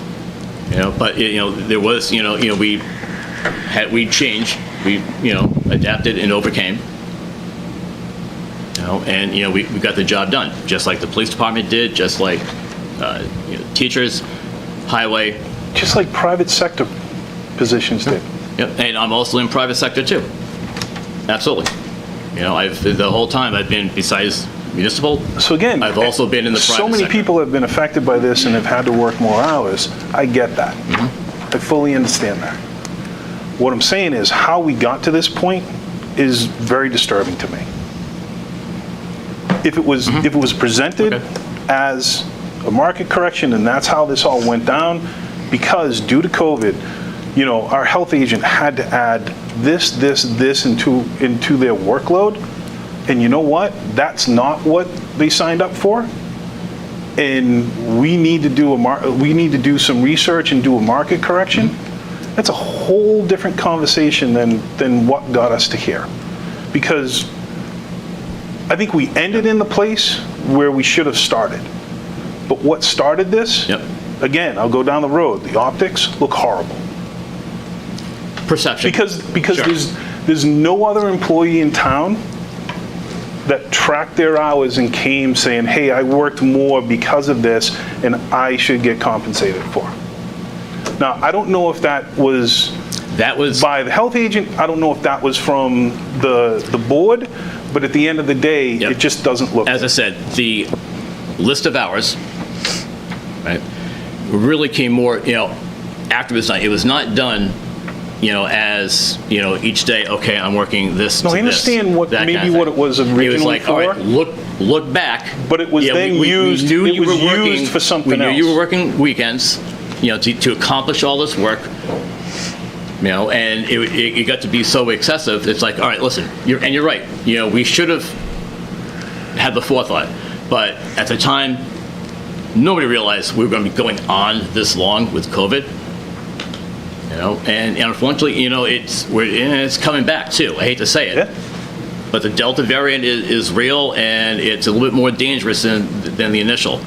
but there was, we changed, we adapted and overcame. And we got the job done, just like the police department did, just like teachers, highway, just like private sector positions did. Yep, and I'm also in private sector too. Absolutely. The whole time I've been, besides municipal. So again, I've also been in the private sector. So many people have been affected by this and have had to work more hours. I get that. I fully understand that. What I'm saying is how we got to this point is very disturbing to me. If it was presented as a market correction and that's how this all went down, because due to COVID, our health agent had to add this into their workload, and you know what? That's not what they signed up for. And we need to do some research and do a market correction. That's a whole different conversation than what got us to here, because I think we ended in the place where we should have started. But what started this? Again, I'll go down the road. The optics look horrible. Perception. Because there's no other employee in town that tracked their hours and came saying, hey, I worked more because of this and I should get compensated for. Now, I don't know if that was by the health agent. I don't know if that was from the board, but at the end of the day, it just doesn't look. As I said, the list of hours, right, really came more, after it was done. It was not done, as, each day, okay, I'm working this. No, I understand what it was originally. It was like, all right, look back. But it was then used. We knew it you was were working, used for something else. We knew you were working weekends, to accomplish all this work. And it got to be so excessive. It's like, all right, listen, you're right. We should have had the forethought, but at the time, nobody realized we were going to be going on this long with COVID. And unfortunately, it's coming back too. I hate to say it, but the Delta variant is real, and it's a little bit more dangerous than the initial.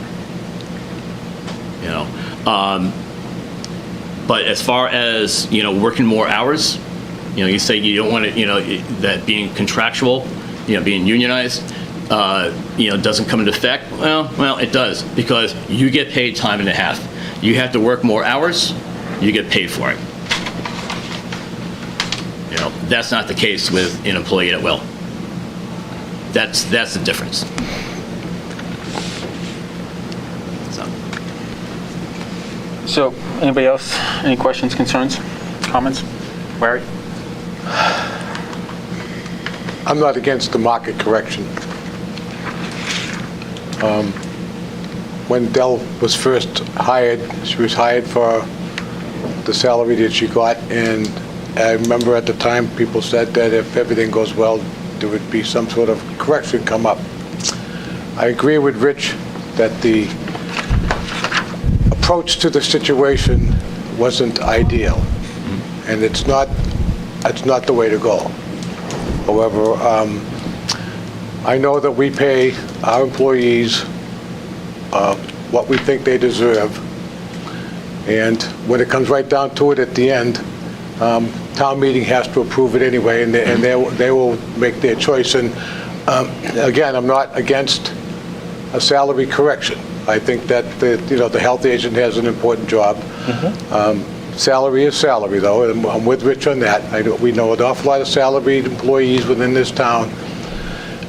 But as far as, working more hours, you say you don't want to, that being contractual, being unionized, doesn't come into effect. Well, it does, because you get paid time and a half. You have to work more hours, you get paid for it. That's not the case with an employee at will. That's the difference. So, anybody else? Any questions, concerns, comments? Larry? I'm not against the market correction. When Dell was first hired, she was hired for the salary that she got, and I remember at the time people said that if everything goes well, there would be some sort of correction come up. I agree with Rich that the approach to the situation wasn't ideal, and it's not the way to go. However, I know that we pay our employees what we think they deserve, and when it comes right down to it at the end, town meeting has to approve it anyway, and they will make their choice. And again, I'm not against a salary correction. I think that the health agent has an important job. Salary is salary, though, and I'm with Rich on that. We know an awful lot of salaried employees within this town,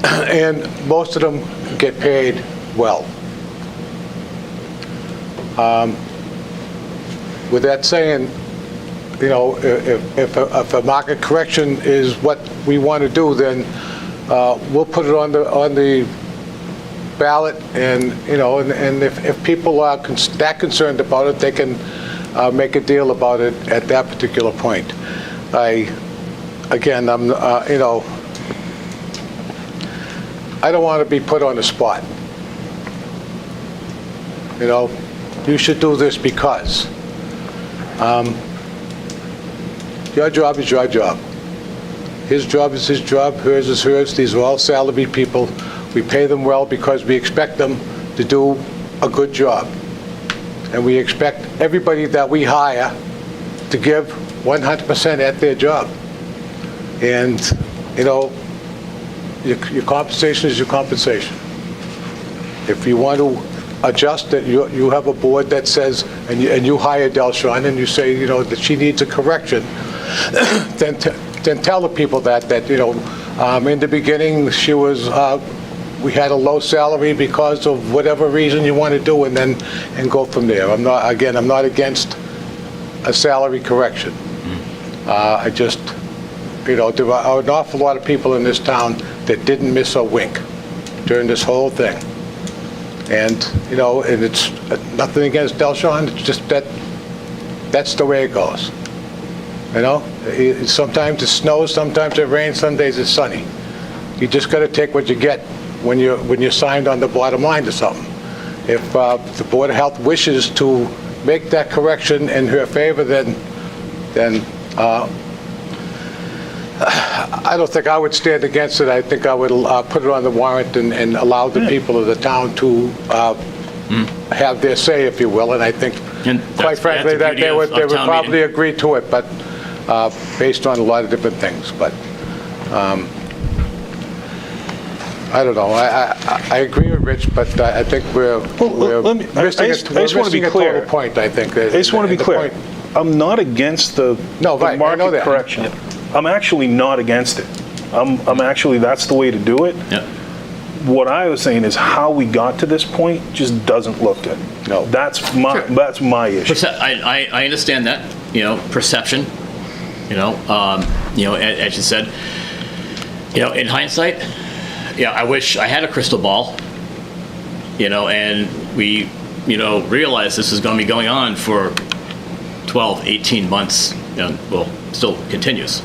and most of them get paid well. With that saying, if a market correction is what we want to do, then we'll put it on the ballot, and and if people are that concerned about it, they can make a deal about it at that particular point. I don't want to be put on the spot. You should do this because. Your job is your job. His job is his job, hers is hers. These are all salaried people. We pay them well because we expect them to do a good job. And we expect everybody that we hire to give 100% at their job. And, your compensation is your compensation. If you want to adjust it, you have a board that says, and you hire Delshon, and you say, that she needs a correction, then tell the people that in the beginning she was, we had a low salary because of whatever reason you want to do, and go from there. I'm not against a salary correction. I just, there are an awful lot of people in this town that didn't miss a wink during this whole thing. And, and it's nothing against Delshon, it's just that's the way it goes. Sometimes it snows, sometimes it rains, some days it's sunny. You just got to take what you get when you're signed on the bottom line to something. If the Board of Health wishes to make that correction in her favor, then I don't think I would stand against it. I think I would put it on the warrant and allow the people of the town to have their say, if you will. And I think, quite frankly, that they would probably agree to it, but based on a lot of different things. But I don't know. I agree with Rich, but I think we're missing a total point, I think. I just want to be clear. I'm not against the market correction. Yeah. I'm actually not against it. I'm actually, that's the way to do it. Yeah. What I was saying is how we got to this point just doesn't look good. No. That's my issue. I understand that, perception, as you said, in hindsight, I wish I had a crystal ball, and we, realized this is going to be going on for 12, 18 months, still continues.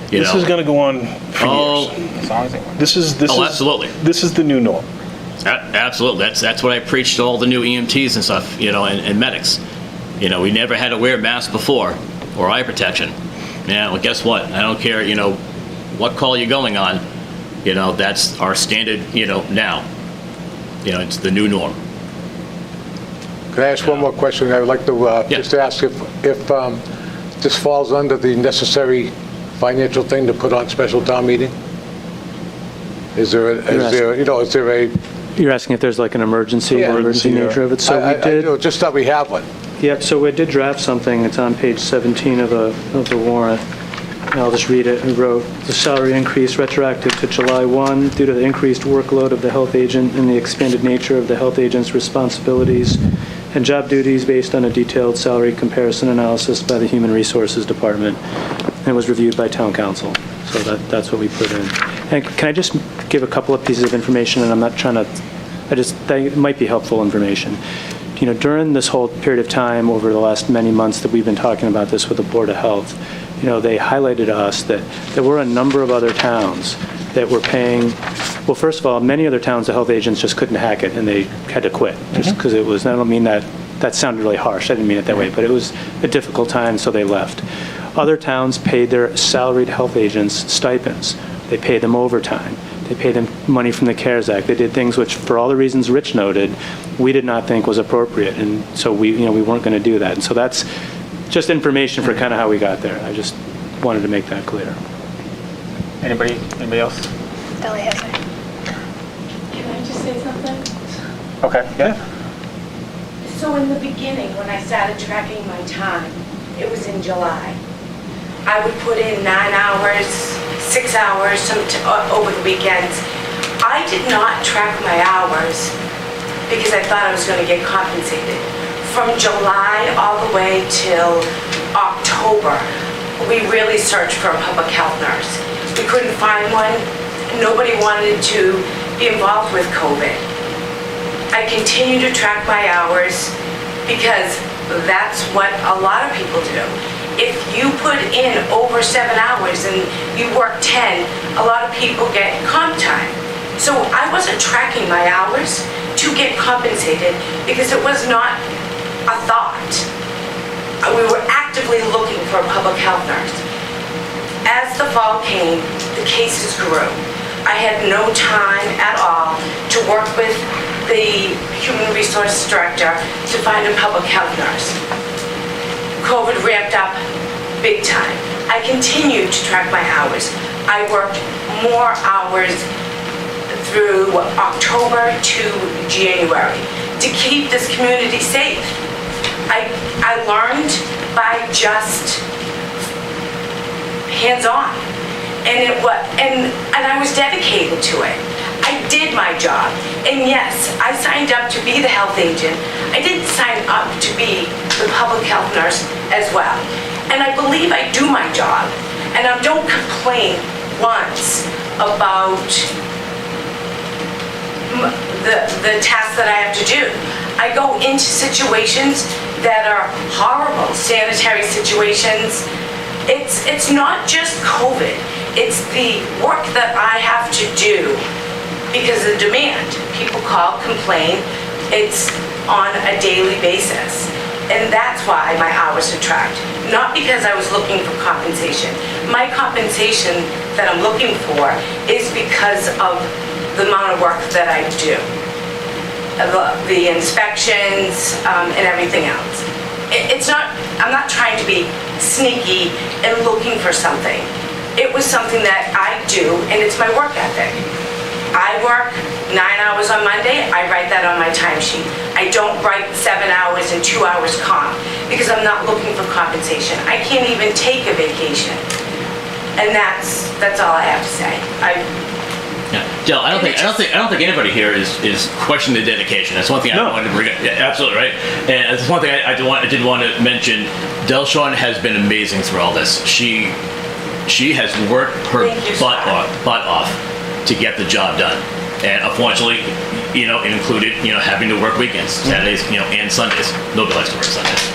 This is going to go on for years. Absolutely. This is the new norm. Absolutely. That's what I preached to all the new EMTs and stuff, and medics. We never had to wear masks before, or eye protection. Yeah, well, guess what? I don't care, what call you're going on. That's our standard, now. It's the new norm. Can I ask one more question? I would like to just ask if this falls under the necessary financial thing to put on special town meeting? Is there a... You're asking if there's like an emergency nature of it? So we did... I just thought we have one. Yep, so we did draft something. It's on page 17 of the warrant. And I'll just read it. We wrote, the salary increase retroactive to July 1 due to the increased workload of the health agent and the expanded nature of the health agent's responsibilities and job duties based on a detailed salary comparison analysis by the Human Resources Department, and was reviewed by Town Council. So that's what we put in. And can I just give a couple of pieces of information, and I'm not trying to, that might be helpful information. You know, during this whole period of time over the last many months that we've been talking about this with the Board of Health, you know, they highlighted to us that there were a number of other towns that were paying, well, first of all, many other towns, the health agents just couldn't hack it and they had to quit just because it was, I don't mean that sounded really harsh, I didn't mean it that way, but it was a difficult time, so they left. Other towns paid their salaried health agents stipends. They paid them overtime. They paid them money from the CARES Act. They did things which, for all the reasons Rich noted, we did not think was appropriate, and so we weren't going to do that. And so that's just information for kind of how we got there. I just wanted to make that clear. Anybody else? Ellie has it. Can I just say something? Okay, yeah. So in the beginning, when I started tracking my time, it was in July. I would put in 9 hours, 6 hours over the weekends. I did not track my hours because I thought I was going to get compensated. From July all the way till October, we really searched for a public health nurse. We couldn't find one. Nobody wanted to be involved with COVID. I continue to track my hours because that's what a lot of people do. If you put in over 7 hours and you work 10, a lot of people get comp time. So I wasn't tracking my hours to get compensated because it was not a thought. We were actively looking for a public health nurse. As the fall came, the cases grew. I had no time at all to work with the Human Resources Director to find a public health nurse. COVID ramped up big time. I continued to track my hours. I worked more hours through October to January to keep this community safe. I learned by just hands-on, and I was dedicated to it. I did my job, and yes, I signed up to be the health agent. I didn't sign up to be the public health nurse as well. And I believe I do my job, and I don't complain once about the tasks that I have to do. I go into situations that are horrible, sanitary situations. It's not just COVID. It's the work that I have to do because of the demand. People call, complain. It's on a daily basis. And that's why my hours are tracked. Not because I was looking for compensation. My compensation that I'm looking for is because of the amount of work that I do. The inspections and everything else. I'm not trying to be sneaky and looking for something. It was something that I do, and it's my work ethic. I work 9 hours on Monday, I write that on my timesheet. I don't write 7 hours and 2 hours comp because I'm not looking for compensation. I can't even take a vacation. And that's all I have to say. Jill, I don't think anybody here is questioning the dedication. That's one thing I wanted to bring up. Yeah, absolutely right. And that's one thing I did want to mention. Delshawn has been amazing through all this. She has worked her butt off to get the job done, and unfortunately, it included having to work weekends, Saturdays, and Sundays. Nobody likes to work Sundays.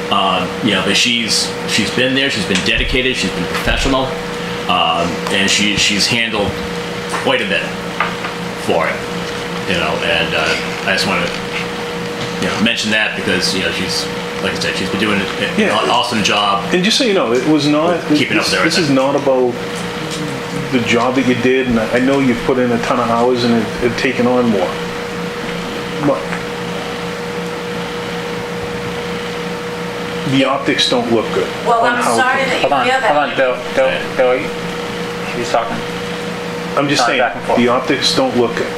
But she's been there. She's been dedicated. She's been professional. And she's handled quite a bit for it, and I just want to, mention that because, she's, like I said, she's been doing an awesome job. And just so you know, it was not, keeping up there. This is not about the job that you did, and I know you've put in a ton of hours and have taken on more. But the optics don't look good. Well, on I'm how- sorry that you feel that. Hold on, Bill, he's talking. I'm just saying, back and forth. the optics don't look good.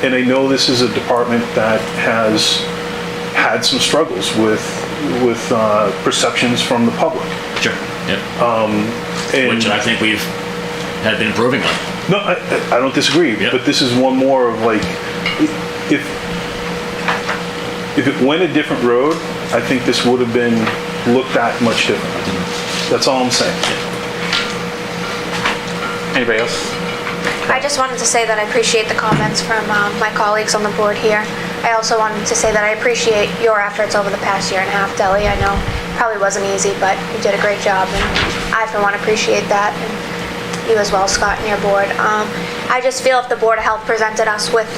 And I know this is a department that has had some struggles with perceptions from the public. Sure, yep. And Which I think we've had been improving on. No, I don't disagree, but this is one more of like, if it went a different road, I think this would have been looked at much differently. That's all I'm saying. Anybody else? I just wanted to say that I appreciate the comments from my colleagues on the board here. I also wanted to say that I appreciate your efforts over the past year and a half, Deli. I know it probably wasn't easy, but you did a great job, and I, for one, appreciate that, and you as well, Scott, and your board. I just feel if the Board of Health presented us with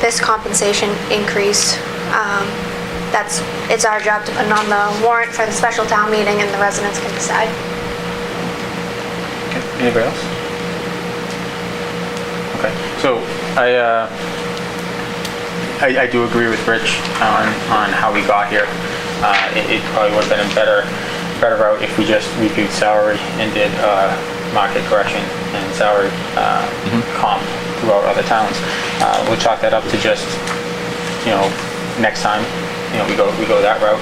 this compensation increase, it's our job to put it on the warrant for the special town meeting, and the residents can decide. Okay. Anybody else? Okay, so I do agree with Rich on how we got here. It probably would have been a better route if we just reviewed salary and did market correction and salary comp throughout other towns. We'll chalk that up to just, next time, we go that route.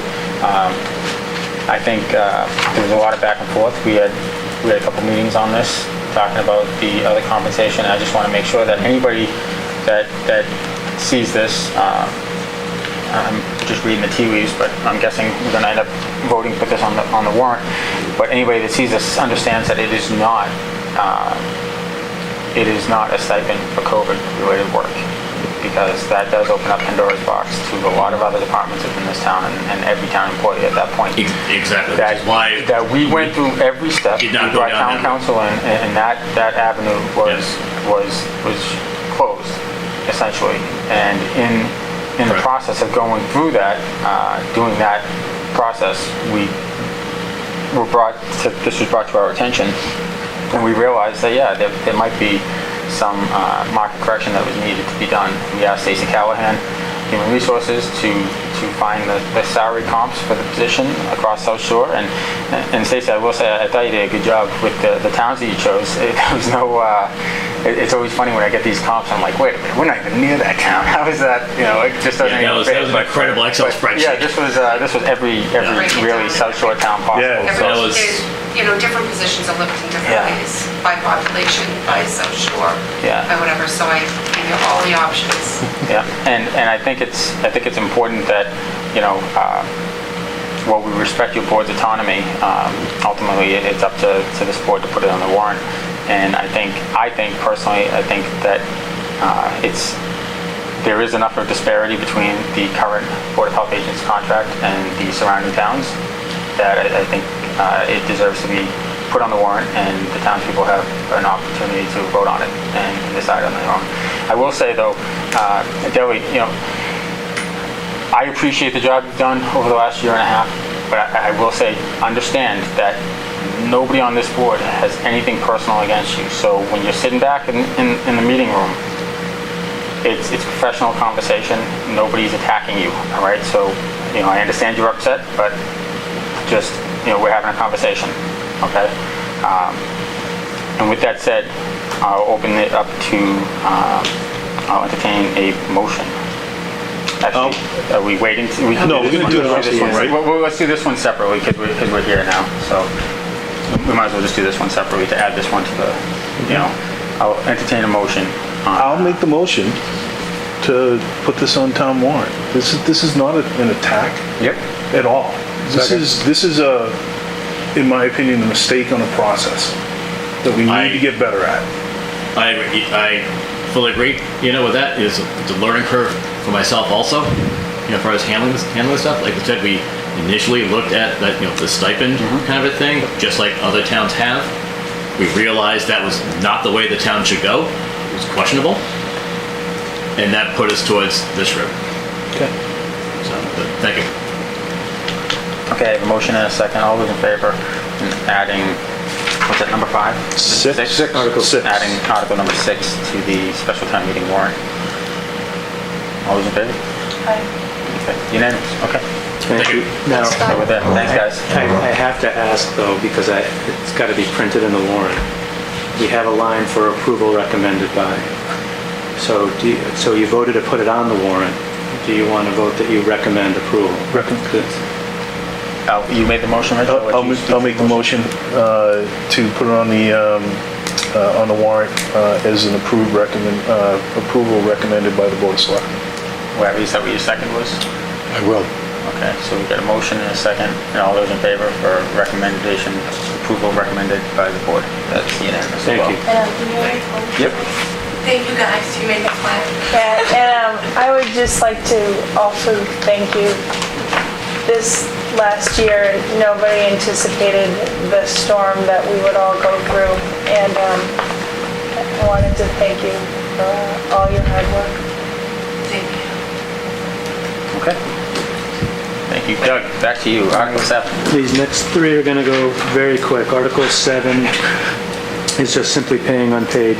I think there was a lot of back and forth. We had a couple meetings on this, talking about the other compensation. I just want to make sure that anybody that sees this, I'm just reading the tea leaves, but I'm guessing we're going to end up voting to put this on the warrant. But anybody that sees this understands that it is not a stipend for COVID-related work, because that does open up Pandora's box to a lot of other departments within this town and every town employee at that point. Exactly. That, which is why that we went through every step. Did not we go brought down town council in, and that avenue was closed essentially. And in the process of going through that, doing that process, this was brought to our attention, and we realized that there might be some market correction that was needed to be done. We asked Stacey Callahan, Human Resources, to find the salary comps for the position across South Shore. And Stacey, I will say, I thought you did a good job with the towns that you chose. There was no. It's always funny when I get these comps. I'm like, wait a minute, we're not even near that town. How is that? It just doesn't. That was an incredible Excel spreadsheet. Yeah, this was every really South Shore town possible. Yeah, so that was. Different positions are looked in different ways, by population, by South Shore, by whatever, so I give you all the options. Yeah, and I think it's important that, while we respect your board's autonomy, ultimately it's up to this board to put it on the warrant. And I think personally, that there is enough of disparity between the current Board of Health agents contract and the surrounding towns that I think it deserves to be put on the warrant, and the townspeople have an opportunity to vote on it and decide on their own. I will say though, Deli, I appreciate the job you've done over the last year and a half, but I will say, understand that nobody on this board has anything personal against you. So when you're sitting back in the meeting room, it's professional conversation. Nobody's attacking you, all right? So, I understand you're upset, but just, we're having a conversation, okay? And with that said, I'll open it up to, I'll entertain a motion. Actually, are we waiting? No, we're going to do the rest of one, right? Well, let's do this one separately because we're here now. So we might as well just do this one separately to add this one to the, I'll entertain a motion. I'll make the motion to put this on town warrant. This is not an attack at all. This is in my opinion, a mistake on a process that we need to get better at. I fully agree. With that, it's a learning curve for myself also. As far as handling this stuff, like I said, we initially looked at that, the stipend kind of a thing, just like other towns have. We realized that was not the way the town should go. It was questionable, and that put us towards this route. Okay. So, thank you. Okay, I have a motion and a second. All those in favor in adding, what's that, number 5? Six. Article 6. Adding Article number 6 to the special town meeting warrant. All those in favor? Aye. Okay, unanimous, okay. Thank you. Now, So with that, thanks, guys. I have to ask, though, because it's got to be printed in the warrant. We have a line for approval recommended by. So you voted to put it on the warrant. Do you want to vote that you recommend approval? You made the motion, right? I'll make the motion to put it on the warrant as an approval recommended by the Board of Selectmen. Whatever you said what your second was? I will. Okay, so we got a motion and a second, and all those in favor for recommendation, approval recommended by the board. That's unanimous. Thank you. Yep. Thank you guys, you made me smile. And I would just like to also thank you. This last year, nobody anticipated the storm that we would all go through, and I wanted to thank you for all your hard work. Thank you. Okay. Thank you. Doug, back to you. Article 7. These next three are going to go very quick. Article 7 is just simply paying unpaid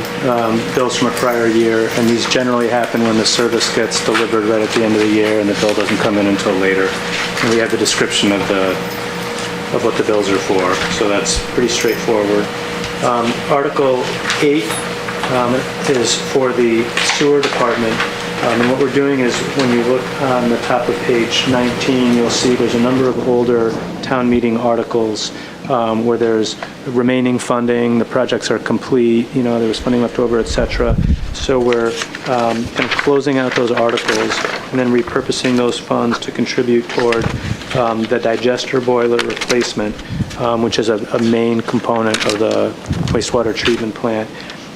bills from a prior year, and these generally happen when the service gets delivered right at the end of the year and the bill doesn't come in until later. And we have the description of what the bills are for, so that's pretty straightforward. Article 8 is for the sewer department. And what we're doing is, when you look on the top of page 19, you'll see there's a number of older town meeting articles where there's remaining funding, the projects are complete, there was funding left over, etc. So we're kind of closing out those articles and then repurposing those funds to contribute toward the digester boiler replacement, which is a main component of the wastewater treatment plant.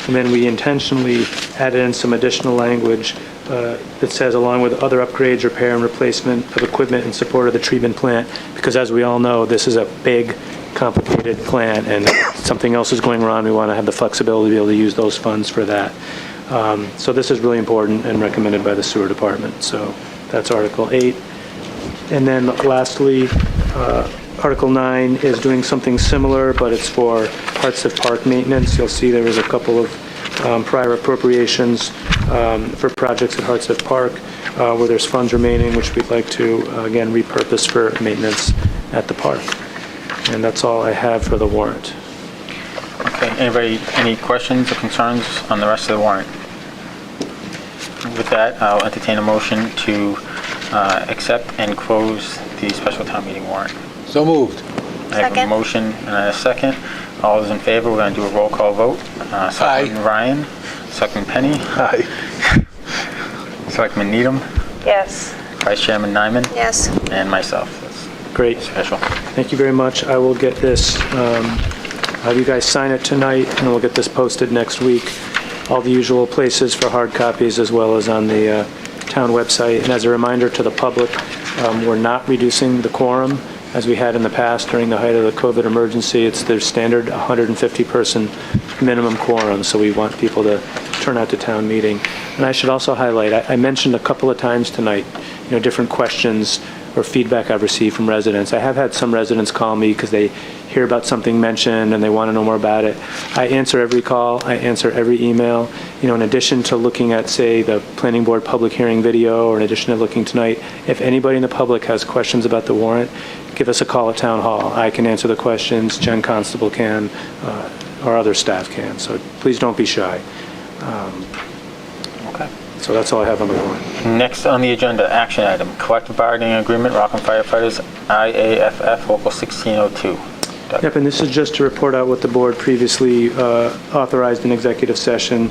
And then we intentionally added in some additional language that says, along with other upgrades, repair, and replacement of equipment in support of the treatment plant, because as we all know, this is a big, complicated plant, and if something else is going wrong, we want to have the flexibility to be able to use those funds for that. So this is really important and recommended by the sewer department. So that's Article 8. And then lastly, Article 9 is doing something similar, but it's for Hartsuff Park maintenance. You'll see there was a couple of prior appropriations for projects at Hartsuff Park where there's funds remaining, which we'd like to, again, repurpose for maintenance at the park. And that's all I have for the warrant. Okay, anybody, any questions or concerns on the rest of the warrant? With that, I'll entertain a motion to accept and close the special town meeting warrant. So moved. I have a motion and a second. All those in favor, we're going to do a roll call vote. Selectman Ryan, Selectman Penny. Aye. Selectman Needham. Yes. Vice Chairman Nyman. Yes. And myself. That's great. Special. Thank you very much. I will get this, have you guys sign it tonight, and we'll get this posted next week. All the usual places for hard copies, as well as on the town website. And as a reminder to the public, we're not reducing the quorum as we had in the past during the height of the COVID emergency. It's their standard 150-person minimum quorum, so we want people to turn out to town meeting. And I should also highlight, I mentioned a couple of times tonight, different questions or feedback I've received from residents. I have had some residents call me because they hear about something mentioned and they want to know more about it. I answer every call, I answer every email. In addition to looking at, say, the planning board public hearing video, or in addition to looking tonight, if anybody in the public has questions about the warrant, give us a call at Town Hall. I can answer the questions, Jen Constable can, or other staff can, so please don't be shy. Okay. So that's all I have on the warrant. Next on the agenda, action item, collective bargaining agreement, Rockland Firefighters, IAFF Local 1602. Doug. Yep, and this is just to report out what the board previously authorized in executive session.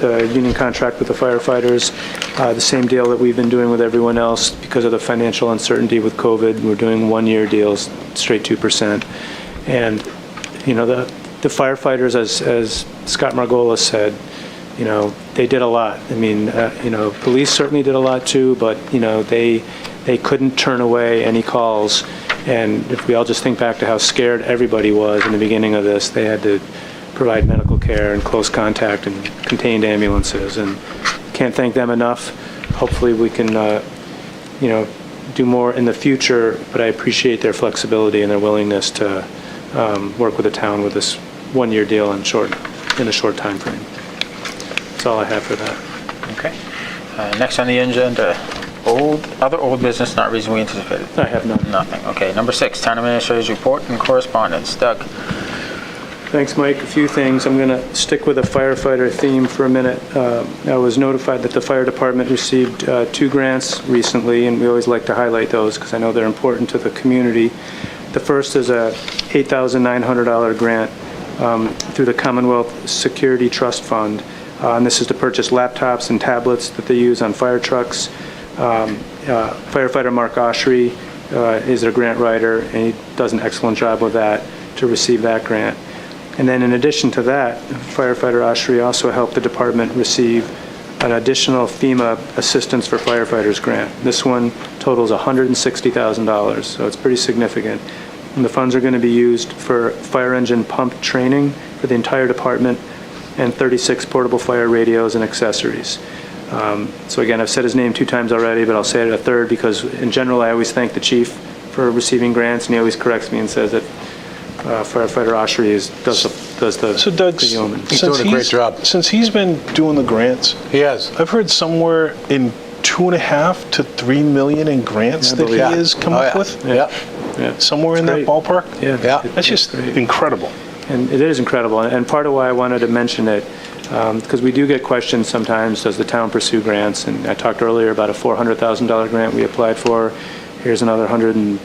The union contract with the firefighters, the same deal that we've been doing with everyone else because of the financial uncertainty with COVID. We're doing one-year deals, straight 2%. And, the firefighters, as Scott Margolis said, they did a lot. I mean, police certainly did a lot too, but, they couldn't turn away any calls. And if we all just think back to how scared everybody was in the beginning of this, they had to provide medical care and close contact and contained ambulances, and can't thank them enough. Hopefully we can, do more in the future, but I appreciate their flexibility and their willingness to work with the town with this one-year deal in a short time frame. That's all I have for that. Okay. Next on the agenda, Other old business not reasonably anticipated? I have none. Nothing. Okay. Number 6, town administrator's report and correspondence. Doug? Thanks, Mike. A few things. I'm going to stick with a firefighter theme for a minute. I was notified that the fire department received 2 grants recently, and we always like to highlight those because I know they're important to the community. The first is a $8,900 grant through the Commonwealth Security Trust Fund, and this is to purchase laptops and tablets that they use on fire trucks. Firefighter Mark Oshry is their grant writer, and he does an excellent job with that to receive that grant. And then in addition to that, firefighter Oshry also helped the department receive an additional FEMA Assistance for Firefighters grant. This one totals $160,000, so it's pretty significant. And the funds are going to be used for fire engine pump training for the entire department and 36 portable fire radios and accessories. So again, I've said his name 2 times already, but I'll say it a third because in general I always thank the chief for receiving grants, and he always corrects me and says that firefighter Oshry does the So Doug, the yeoman. He's doing a great job. Since he's been doing the grants, He has. I've heard somewhere in 2.5 to 3 million in grants that he has come up with. Yeah. Somewhere in that ballpark. Yeah, That's just incredible. And it is incredible. And part of why I wanted to mention it, because we do get questions sometimes, does the town pursue grants? And I talked earlier about a $400,000 grant we applied for. Here's another totaling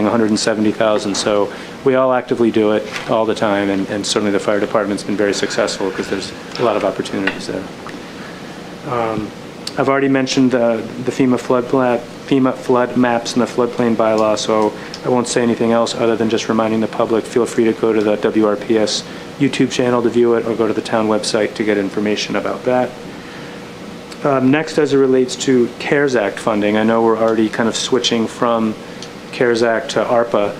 $170,000. So we all actively do it all the time, and certainly the fire department's been very successful because there's a lot of opportunities there. I've already mentioned the FEMA flood maps and the floodplain bylaw, so I won't say anything else other than just reminding the public, feel free to go to the WRPS YouTube channel to view it or go to the town website to get information about that. Next, as it relates to CARES Act funding, I know we're already kind of switching from CARES Act to ARPA,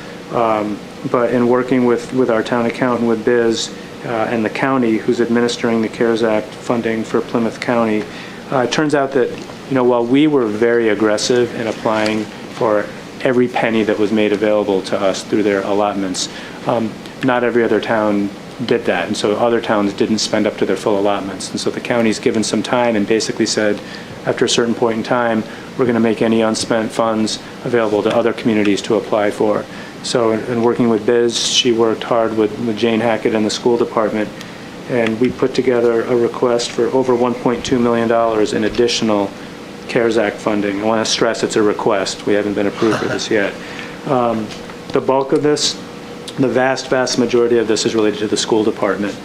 but in working with our town accountant, with Biz, and the county who's administering the CARES Act funding for Plymouth County, it turns out that, while we were very aggressive in applying for every penny that was made available to us through their allotments, not every other town did that, and so other towns didn't spend up to their full allotments. And so the county's given some time and basically said, after a certain point in time, we're going to make any unspent funds available to other communities to apply for. So in working with Biz, she worked hard with Jane Hackett and the school department, and we put together a request for over $1.2 million in additional CARES Act funding. I want to stress it's a request. We haven't been approved for this yet. The bulk of this, the vast majority of this is related to the school department.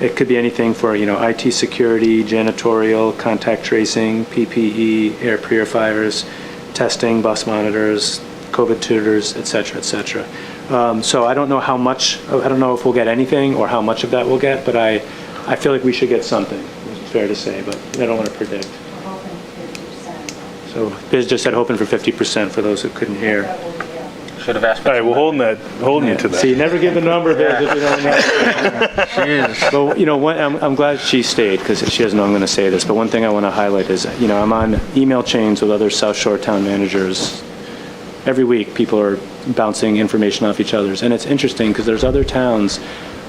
It could be anything for, IT security, janitorial, contact tracing, PPE, air purifiers, testing, bus monitors, COVID tutors, et cetera, et cetera. So I don't know how much, I don't know if we'll get anything or how much of that we'll get, but I feel like we should get something, it's fair to say, but I don't want to predict. So Biz just said hoping for 50% for those who couldn't hear. Should have asked. All right, we're holding you to that. So you never give the number, Biz, if you don't know. But, I'm glad she stayed because she doesn't know I'm going to say this, but one thing I want to highlight is, I'm on email chains with other South Shore town managers. Every week, people are bouncing information off each other's, and it's interesting because there's other towns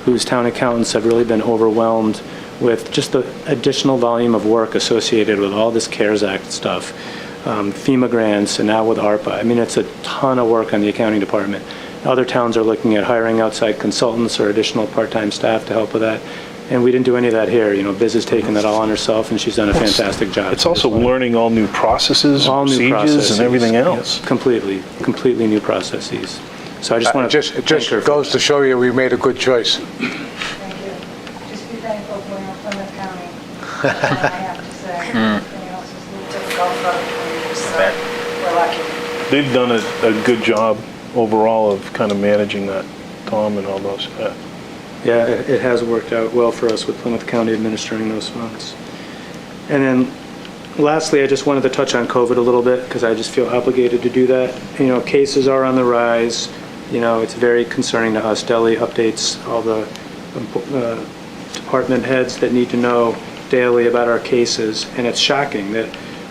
whose town accountants have really been overwhelmed with just the additional volume of work associated with all this CARES Act stuff, FEMA grants, and now with ARPA. I mean, it's a ton of work on the accounting department. Other towns are looking at hiring outside consultants or additional part-time staff to help with that. And we didn't do any of that here. Biz has taken that all on herself, and she's done a fantastic job. It's also learning all new processes, procedures, and everything else. Yes, completely new processes. So I just want to It just goes to show you we made a good choice. Thank you. Just be thankful for Plymouth County. I have to say. Everything else is a little difficult for other communities, so we're lucky. They've done a good job overall of kind of managing that, Tom and all those. Yeah, it has worked out well for us with Plymouth County administering those funds. And then lastly, I just wanted to touch on COVID a little bit because I just feel obligated to do that. Cases are on the rise. It's very concerning to us. Delhi updates all the department heads that need to know daily about our cases, and it's shocking that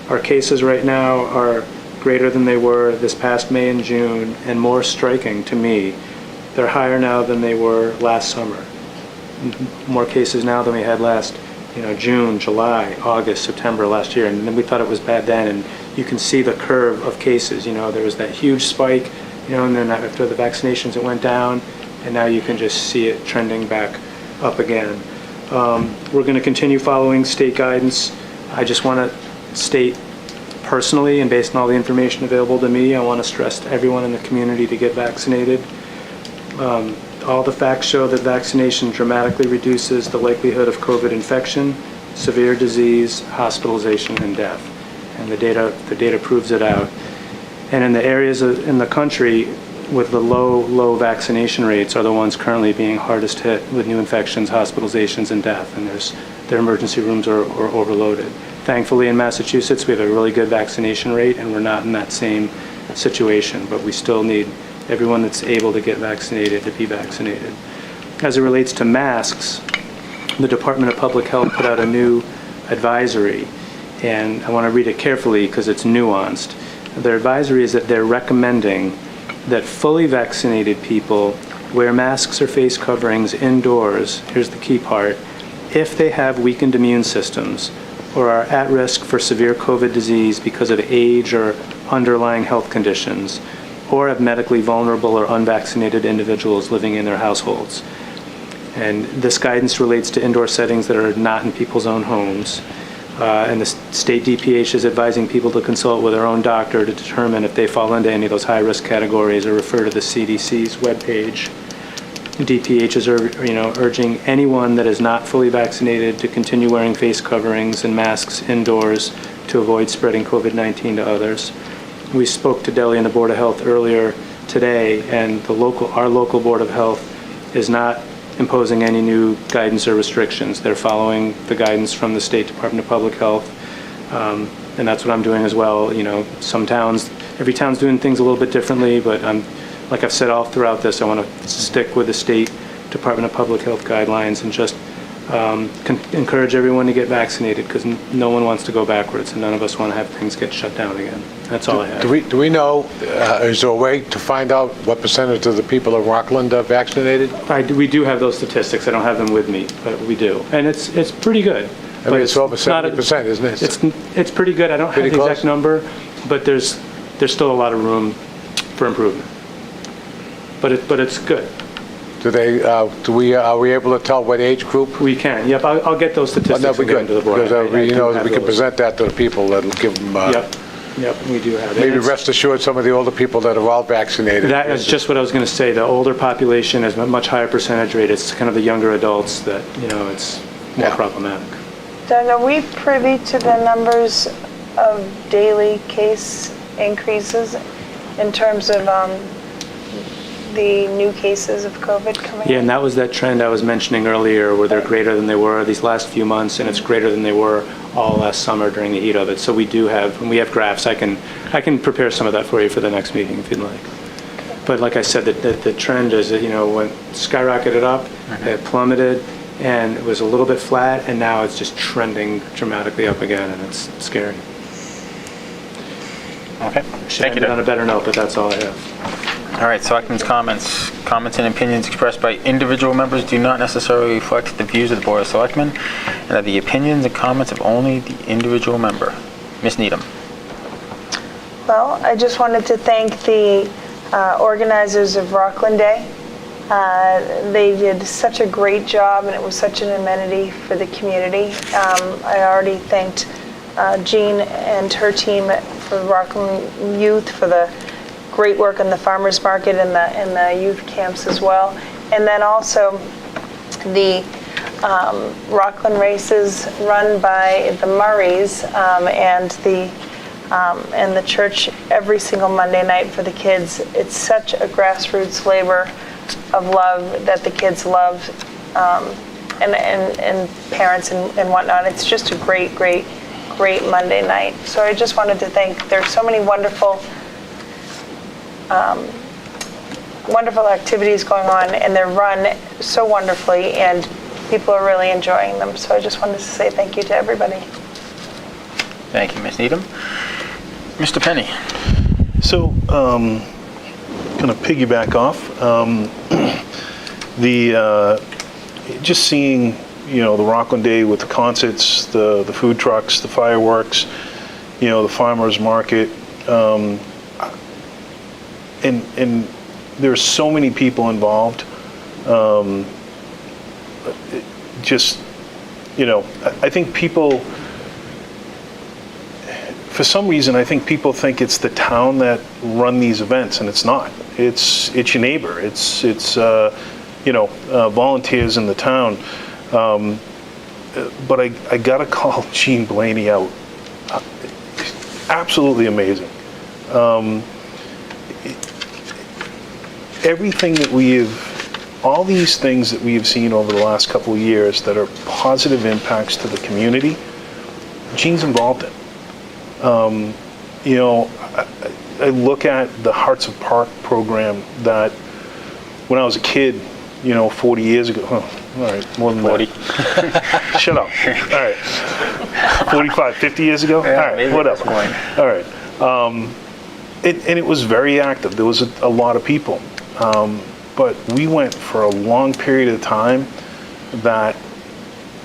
our cases right now are greater than they were this past May and June, and more striking to me, they're higher now than they were last summer. More cases now than we had last June, July, August, September last year, and then we thought it was bad then, and you can see the curve of cases. There was that huge spike, and then after the vaccinations it went down, and now you can just see it trending back up again. We're going to continue following state guidance. I just want to state personally, and based on all the information available to me, I want to stress to everyone in the community to get vaccinated. All the facts show that vaccination dramatically reduces the likelihood of COVID infection, severe disease, hospitalization, and death. And the data proves it out. And in the areas in the country with the low vaccination rates are the ones currently being hardest hit with new infections, hospitalizations, and death. And their emergency rooms are overloaded. Thankfully, in Massachusetts, we have a really good vaccination rate, and we're not in that same situation. But we still need everyone that's able to get vaccinated to be vaccinated. As it relates to masks, the Department of Public Health put out a new advisory, and I want to read it carefully because it's nuanced. Their advisory is that they're recommending that fully vaccinated people wear masks or face coverings indoors, here's the key part, if they have weakened immune systems or are at risk for severe COVID disease because of age or underlying health conditions, or have medically vulnerable or unvaccinated individuals living in their households. And this guidance relates to indoor settings that are not in people's own homes. And the state DPH is advising people to consult with their own doctor to determine if they fall into any of those high-risk categories or refer to the CDC's webpage. DPH is urging anyone that is not fully vaccinated to continue wearing face coverings and masks indoors to avoid spreading COVID-19 to others. We spoke to Delhi and the Board of Health earlier today, and our local Board of Health is not imposing any new guidance or restrictions. They're following the guidance from the State Department of Public Health, and that's what I'm doing as well. Every town's doing things a little bit differently, but like I've said all throughout this, I want to stick with the State Department of Public Health guidelines and just encourage everyone to get vaccinated, because no one wants to go backwards, and none of us want to have things get shut down again. That's all I have. Do we know, is there a way to find out what percentage of the people of Rockland are vaccinated? We do have those statistics. I don't have them with me, but we do. And it's pretty good. I mean, it's over 70%, isn't it? It's pretty good. I don't have the exact number, but there's still a lot of room for improvement. But it's good. Are we able to tell what age group? We can. Yep, I'll get those statistics and get them to the board. Because we can present that to the people that'll give them. Yep, we do have it. Maybe rest assured, some of the older people that are all vaccinated. That is just what I was going to say. The older population has a much higher percentage rate. It's kind of the younger adults that it's more problematic. Doug, are we privy to the numbers of daily case increases in terms of the new cases of COVID coming in? Yeah, and that was that trend I was mentioning earlier, where they're greater than they were these last few months, and it's greater than they were all last summer during the heat of it. So we have graphs. I can prepare some of that for you for the next meeting if you'd like. But like I said, the trend is that, when skyrocketed up, it plummeted, and it was a little bit flat, and now it's just trending dramatically up again, and it's scary. Okay. Thank you. On a better note, but that's all I have. All right, Selectmen's comments. Comments and opinions expressed by individual members do not necessarily reflect the views of the Board of Selectmen and are the opinions and comments of only the individual member. Ms. Needham. Well, I just wanted to thank the organizers of Rockland Day. They did such a great job, and it was such an amenity for the community. I already thanked Jean and her team for Rockland Youth for the great work in the farmers market and the youth camps as well. And then also the Rockland races run by the Murrays and the church every single Monday night for the kids. It's such a grassroots labor of love that the kids love, and parents and whatnot. It's just a great Monday night. So I just wanted to thank, there's so many wonderful activities going on, and they're run so wonderfully, and people are really enjoying them. So I just wanted to say thank you to everybody. Thank you, Ms. Needham. Mr. Penny. So, kind of piggyback off, just seeing the Rockland Day with the concerts, the food trucks, the fireworks, the farmers market, and there's so many people involved. I think people, for some reason, I think people think it's the town that run these events, and it's not. It's your neighbor. It's volunteers in the town. But I gotta call Jean Blaney out. Absolutely amazing. Everything that all these things that we have seen over the last couple of years that are positive impacts to the community, Jean's involved in. I look at the Hearts of Park program that when I was a kid, 40 years ago, all right, more than 40. Shut up. All right. 45, 50 years ago? Yeah, all right, whatever. All right. And it was very active. There was a lot of people. But we went for a long period of time that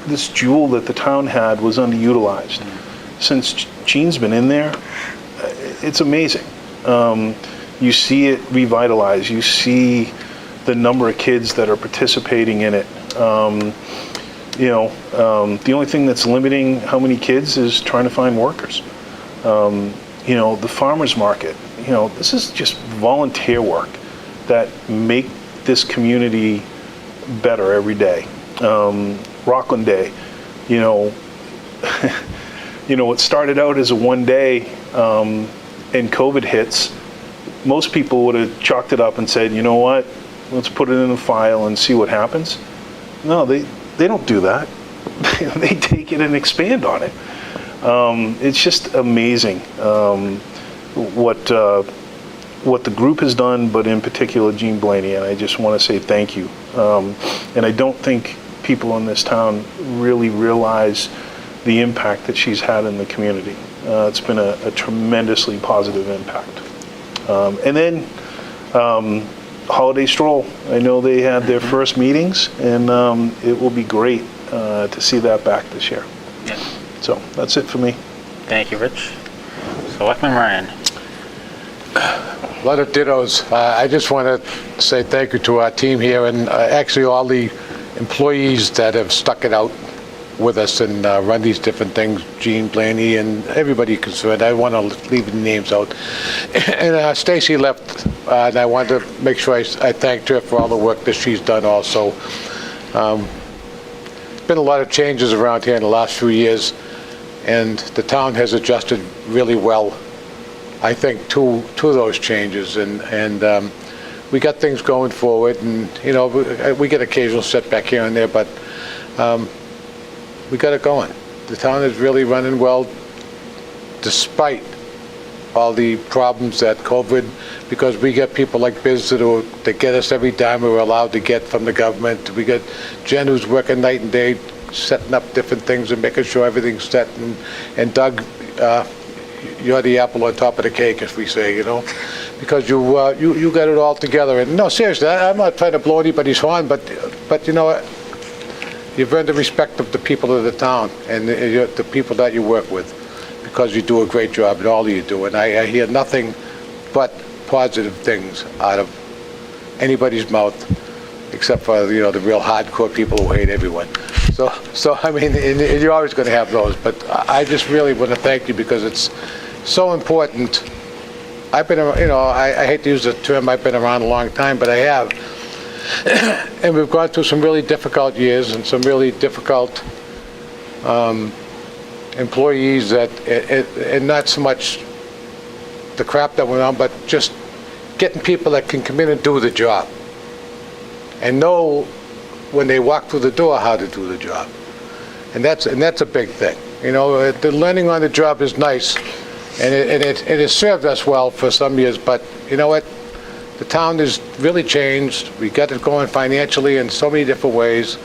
this jewel that the town had was underutilized. Since Jean's been in there, it's amazing. You see it revitalized. You see the number of kids that are participating in it. The only thing that's limiting how many kids is trying to find workers. The farmers market, this is just volunteer work that make this community better every day. Rockland Day, it started out as a one day, and COVID hits. Most people would have chalked it up and said, you know what, let's put it in a file and see what happens. No, they don't do that. They take it and expand on it. It's just amazing what the group has done, but in particular Jean Blaney, and I just want to say thank you. And I don't think people in this town really realize the impact that she's had in the community. It's been a tremendously positive impact. And then Holiday Stroll, I know they had their first meetings, and it will be great to see that back this year. Yeah. So that's it for me. Thank you, Rich. Selectman Ryan. A lot of dittos. I just want to say thank you to our team here and actually all the employees that have stuck it out with us and run these different things, Jean Blaney and everybody concerned. I want to leave the names out. And Stacy left, and I wanted to make sure I thanked her for all the work that she's done also. Been a lot of changes around here in the last few years, and the town has adjusted really well, I think, to those changes, and we got things going forward, and we get occasional setback here and there, but we got it going. The town is really running well, despite all the problems that COVID, because we get people like Biz that get us every dime we're allowed to get from the government. We got Jen who's working night and day, setting up different things and making sure everything's set, and Doug, you're the apple on top of the cake, as we say, because you got it all together. And no, seriously, I'm not trying to blow anybody's horn, but you know what? You've earned the respect of the people of the town and the people that you work with, because you do a great job in all you do. And I hear nothing but positive things out of anybody's mouth, except for the real hardcore people who hate everyone. So I mean, and you're always going to have those. But I just really want to thank you, because it's so important. I've been, I hate to use the term, I've been around a long time, but I have. And we've gone through some really difficult years and some really difficult employees and not so much the crap that went on, but just getting people that can come in and do the job and know when they walk through the door how to do the job. And that's a big thing. The learning on the job is nice, and it has served us well for some years, but you know what? The town has really changed. We got it going financially in so many different ways.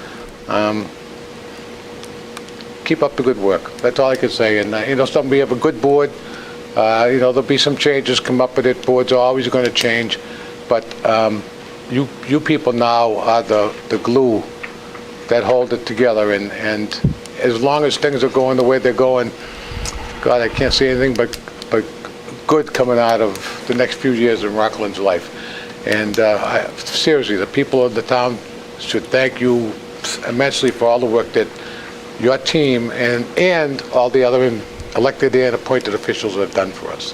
Keep up the good work. That's all I can say. And we have a good board. There'll be some changes come up with it. Boards are always going to change, but you people now are the glue that hold it together. And as long as things are going the way they're going, God, I can't see anything but good coming out of the next few years in Rockland's life. And seriously, the people of the town should thank you immensely for all the work that your team and all the other elected and appointed officials have done for us.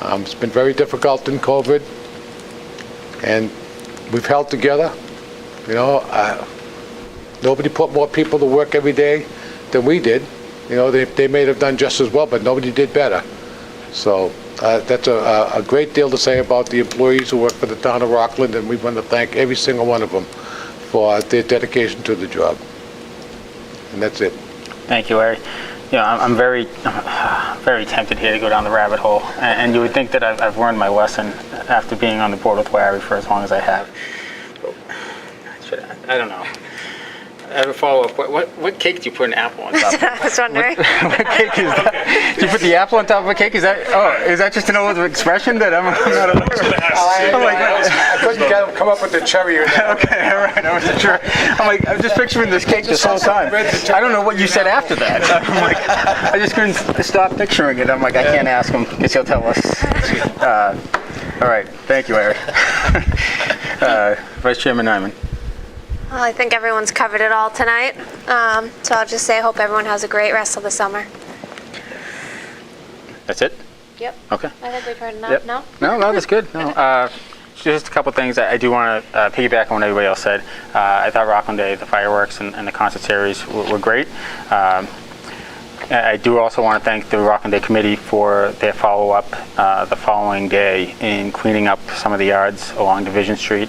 It's been very difficult in COVID, and we've held together. You know, nobody put more people to work every day than we did. You know, they may have done just as well, but nobody did better. So that's a great deal to say about the employees who work for the town of Rockland, and we want to thank every single one of them for their dedication to the job. And that's it. Thank you, Larry. You know, I'm very tempted here to go down the rabbit hole, and you would think that I've learned my lesson after being on the board with Larry for as long as I have. I don't know. I have a follow-up. What cake do you put an apple on top of? I was wondering. What cake is that? Do you put the apple on top of a cake? Is that just an old expression that I'm not aware of? I couldn't come up with the cherry. Okay, all right. I wasn't sure. I'm just picturing this cake this whole time. I don't know what you said after that. I just couldn't stop picturing it. I can't ask him because he'll tell us. All right. Thank you, Larry. Vice Chairman Nyman. Well, I think everyone's covered it all tonight. So I'll just say I hope everyone has a great rest of the summer. That's it? Yep. Okay. I think we've heard enough. Yep. No, that's good. No. Just a couple things. I do want to piggyback on what everybody else said. I thought Rockland Day, the fireworks and the concert series were great. I do also want to thank the Rockland Day Committee for their follow-up the following day in cleaning up some of the yards along Division Street.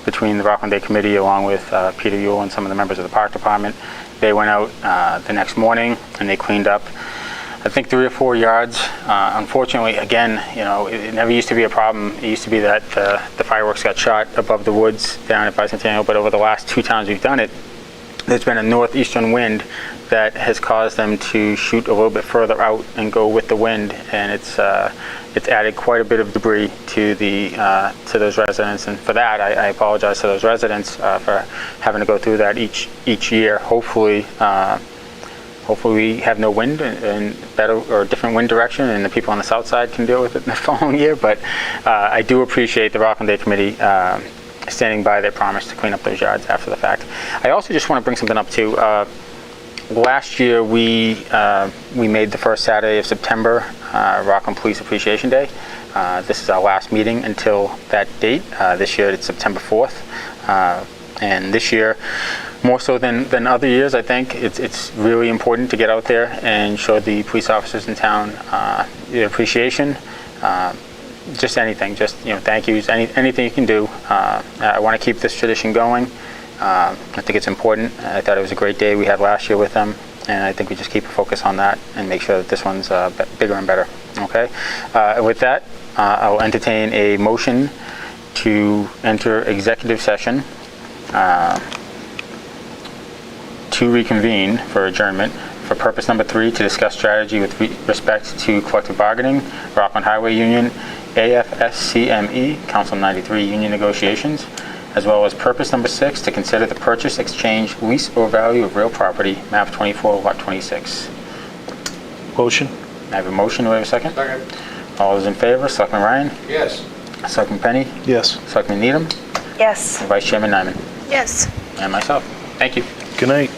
Between the Rockland Day Committee, along with Peter Yule and some of the members of the Park Department, they went out the next morning and they cleaned up, I think, 3 or 4 yards. Unfortunately, again, you know, it never used to be a problem. It used to be that the fireworks got shot above the woods down at Bicentennial, but over the last 2 times we've done it, there's been a northeastern wind that has caused them to shoot a little bit further out and go with the wind, and it's added quite a bit of debris to those residents, and for that I apologize to those residents for having to go through that each year. Hopefully we have no wind and better or different wind direction, and the people on the south side can deal with it in the following year. But I do appreciate the Rockland Day Committee standing by their promise to clean up those yards after the fact. I also just want to bring something up too. Last year we made the first Saturday of September Rockland Police Appreciation Day. This is our last meeting until that date. This year it's September 4th. And this year, more so than other years, I think it's really important to get out there and show the police officers in town their appreciation. Just anything, thank yous, anything you can do. I want to keep this tradition going. I think it's important. I thought it was a great day we had last year with them, and I think we just keep a focus on that and make sure that this one's bigger and better. Okay. And with that, I'll entertain a motion to enter executive session to reconvene for adjournment for purpose number 3, to discuss strategy with respect to collective bargaining, Rockland Highway Union, AFSCME, Council 93 union negotiations, as well as purpose number 6, to consider the purchase, exchange, lease, or value of real property, map 24, lot 26. Motion. I have a motion. Do I have a second? Second. All those in favor? Selectman Ryan? Yes. Selectman Penny? Yes. Selectman Needham? Yes. And Vice Chairman Nyman? Yes. And myself. Thank you. Good night.